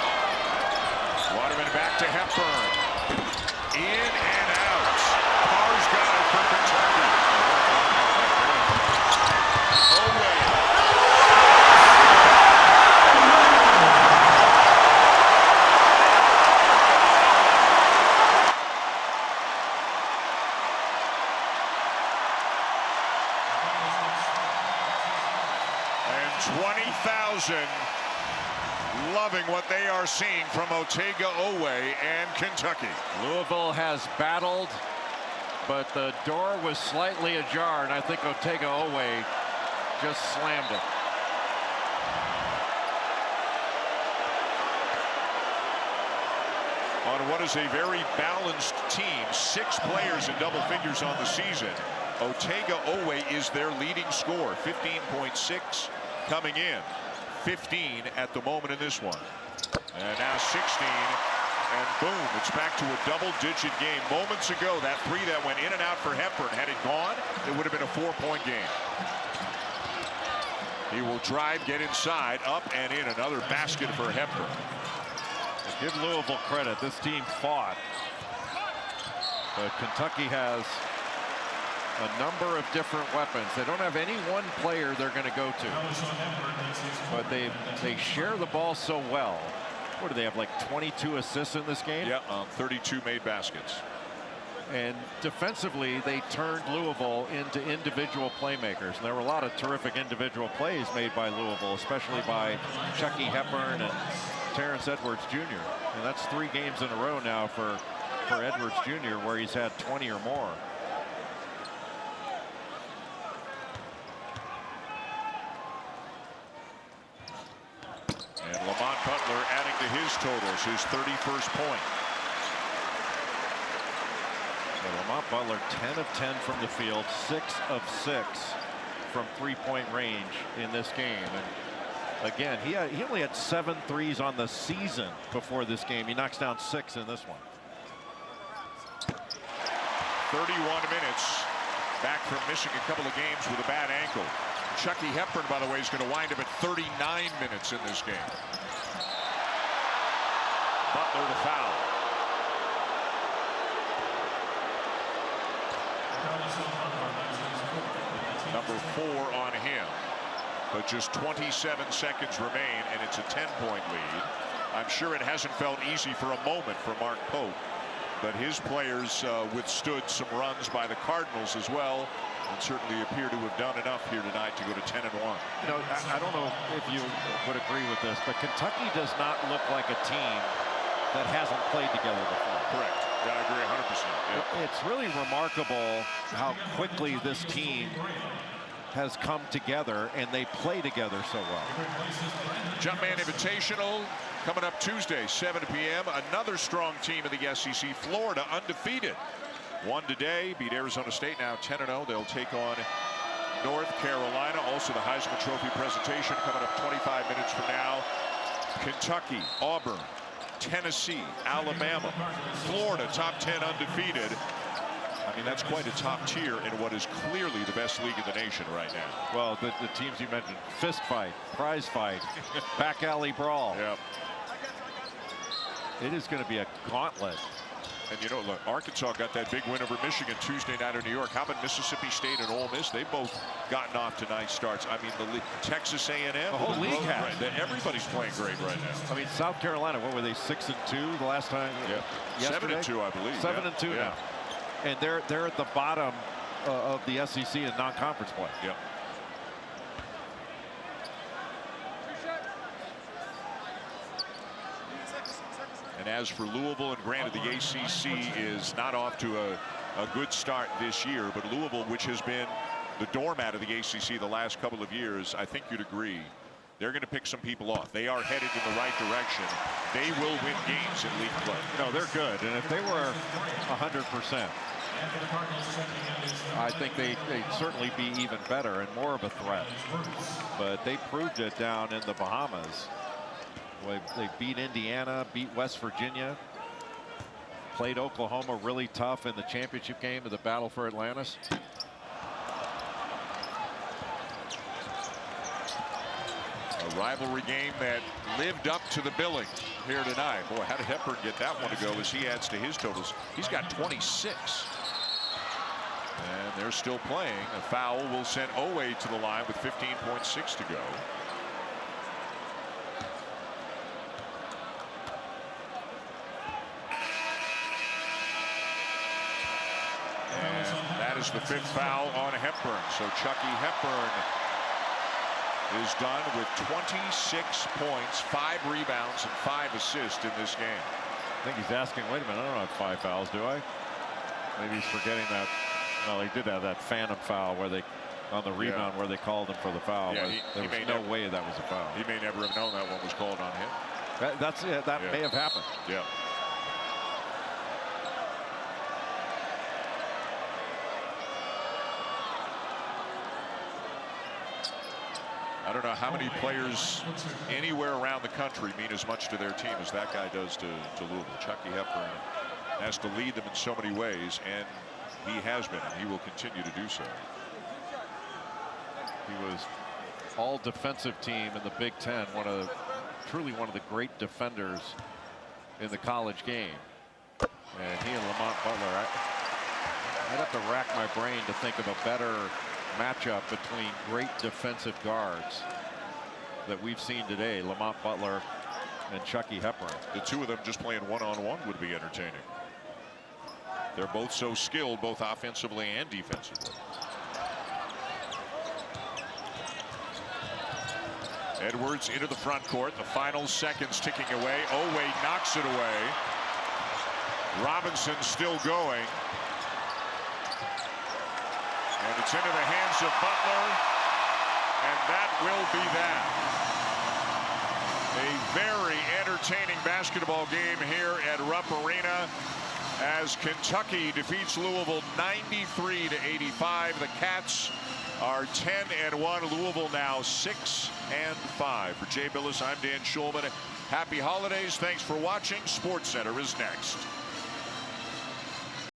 Waterman back to Hepburn. In and out. Carr's got it for Kentucky. Oweh. And 20,000 loving what they are seeing from Oweh and Kentucky. Louisville has battled, but the door was slightly ajar, and I think Oweh just slammed it. On what is a very balanced team, 6 players in double figures on the season. Oweh is their leading scorer, 15.6 coming in. 15 at the moment in this one. And now 16, and boom, it's back to a double-digit game. Moments ago, that three that went in and out for Hepburn, had it gone, it would have been a 4-point game. He will drive, get inside, up and in. Another basket for Hepburn. Give Louisville credit. This team fought. But Kentucky has a number of different weapons. They don't have any one player they're going to go to. But they share the ball so well. What do they have, like 22 assists in this game? Yeah, 32 made baskets. And defensively, they turned Louisville into individual playmakers. And there were a lot of terrific individual plays made by Louisville, especially by Chucky Hepburn and Terrence Edwards Jr. And that's 3 games in a row now for Edwards Jr. where he's had 20 or more. And Lamont Butler adding to his totals, his 31st point. So Lamont Butler 10 of 10 from the field, 6 of 6 from three-point range in this game. And again, he only had 7 threes on the season before this game. He knocks down 6 in this one. 31 minutes back from missing a couple of games with a bad ankle. Chucky Hepburn, by the way, is going to wind up at 39 minutes in this game. Butler the foul. Number 4 on him. But just 27 seconds remain, and it's a 10-point lead. I'm sure it hasn't felt easy for a moment for Mark Pope, but his players withstood some runs by the Cardinals as well, and certainly appear to have done enough here tonight to go to 10-1. You know, I don't know if you would agree with this, but Kentucky does not look like a team that hasn't played together before. Correct. Yeah, I agree 100%. Yep. It's really remarkable how quickly this team has come together, and they play together so well. Jumpman Invitational coming up Tuesday, 7 p.m. Another strong team in the SEC, Florida, undefeated. Won today, beat Arizona State, now 10-0. They'll take on North Carolina. Also the Heisman Trophy presentation coming up 25 minutes from now. Kentucky, Auburn, Tennessee, Alabama, Florida, top 10 undefeated. I mean, that's quite a top tier in what is clearly the best league in the nation right now. Well, the teams you mentioned, fist fight, prize fight, back alley brawl. Yep. It is going to be a gauntlet. And you know, look, Arkansas got that big win over Michigan Tuesday night in New York. How about Mississippi State and Ole Miss? They've both gotten off to nice starts. I mean, the Texas A&M, the whole league has. Right, everybody's playing great right now. I mean, South Carolina, what were they, 6-2 the last time? Yep. Yesterday? 7-2, I believe. 7-2 now. And they're at the bottom of the SEC in non-conference play. Yep. And as for Louisville, and granted the ACC is not off to a good start this year, but Louisville, which has been the doormat of the ACC the last couple of years, I think you'd agree, they're going to pick some people off. They are headed in the right direction. They will win games in league play. No, they're good. And if they were 100%, I think they'd certainly be even better and more of a threat. But they proved it down in the Bahamas. They beat Indiana, beat West Virginia, played Oklahoma really tough in the championship game of the Battle for Atlantis. A rivalry game that lived up to the billing here tonight. Boy, how did Hepburn get that one to go as he adds to his totals? He's got 26. And they're still playing. A foul will send Oweh to the line with 15.6 to go. And that is the 5th foul on Hepburn. So Chucky Hepburn is done with 26 points, 5 rebounds, and 5 assists in this game. I think he's asking, wait a minute, I don't have 5 fouls, do I? Maybe he's forgetting that. Well, he did have that phantom foul where they, on the rebound, where they called him for the foul. Yeah, there was no way that was a foul. He may never have known that one was called on him. That may have happened. Yeah. I don't know how many players anywhere around the country mean as much to their team as that guy does to Louisville. Chucky Hepburn has to lead them in so many ways, and he has been, and he will continue to do so. He was all defensive team in the Big Ten, truly one of the great defenders in the college game. And he and Lamont Butler, I'd have to rack my brain to think of a better matchup between great defensive guards that we've seen today. Lamont Butler and Chucky Hepburn. The two of them just playing one-on-one would be entertaining. They're both so skilled, both offensively and defensively. Edwards into the front court. The final seconds ticking away. Oweh knocks it away. Robinson still going. And it's into the hands of Butler. And that will be that. A very entertaining basketball game here at Rupp Arena as Kentucky defeats Louisville 93-85. The Cats are 10-1. Louisville now 6-5. For Jay Billis, I'm Dan Schulman. Happy holidays. Thanks for watching. SportsCenter is next.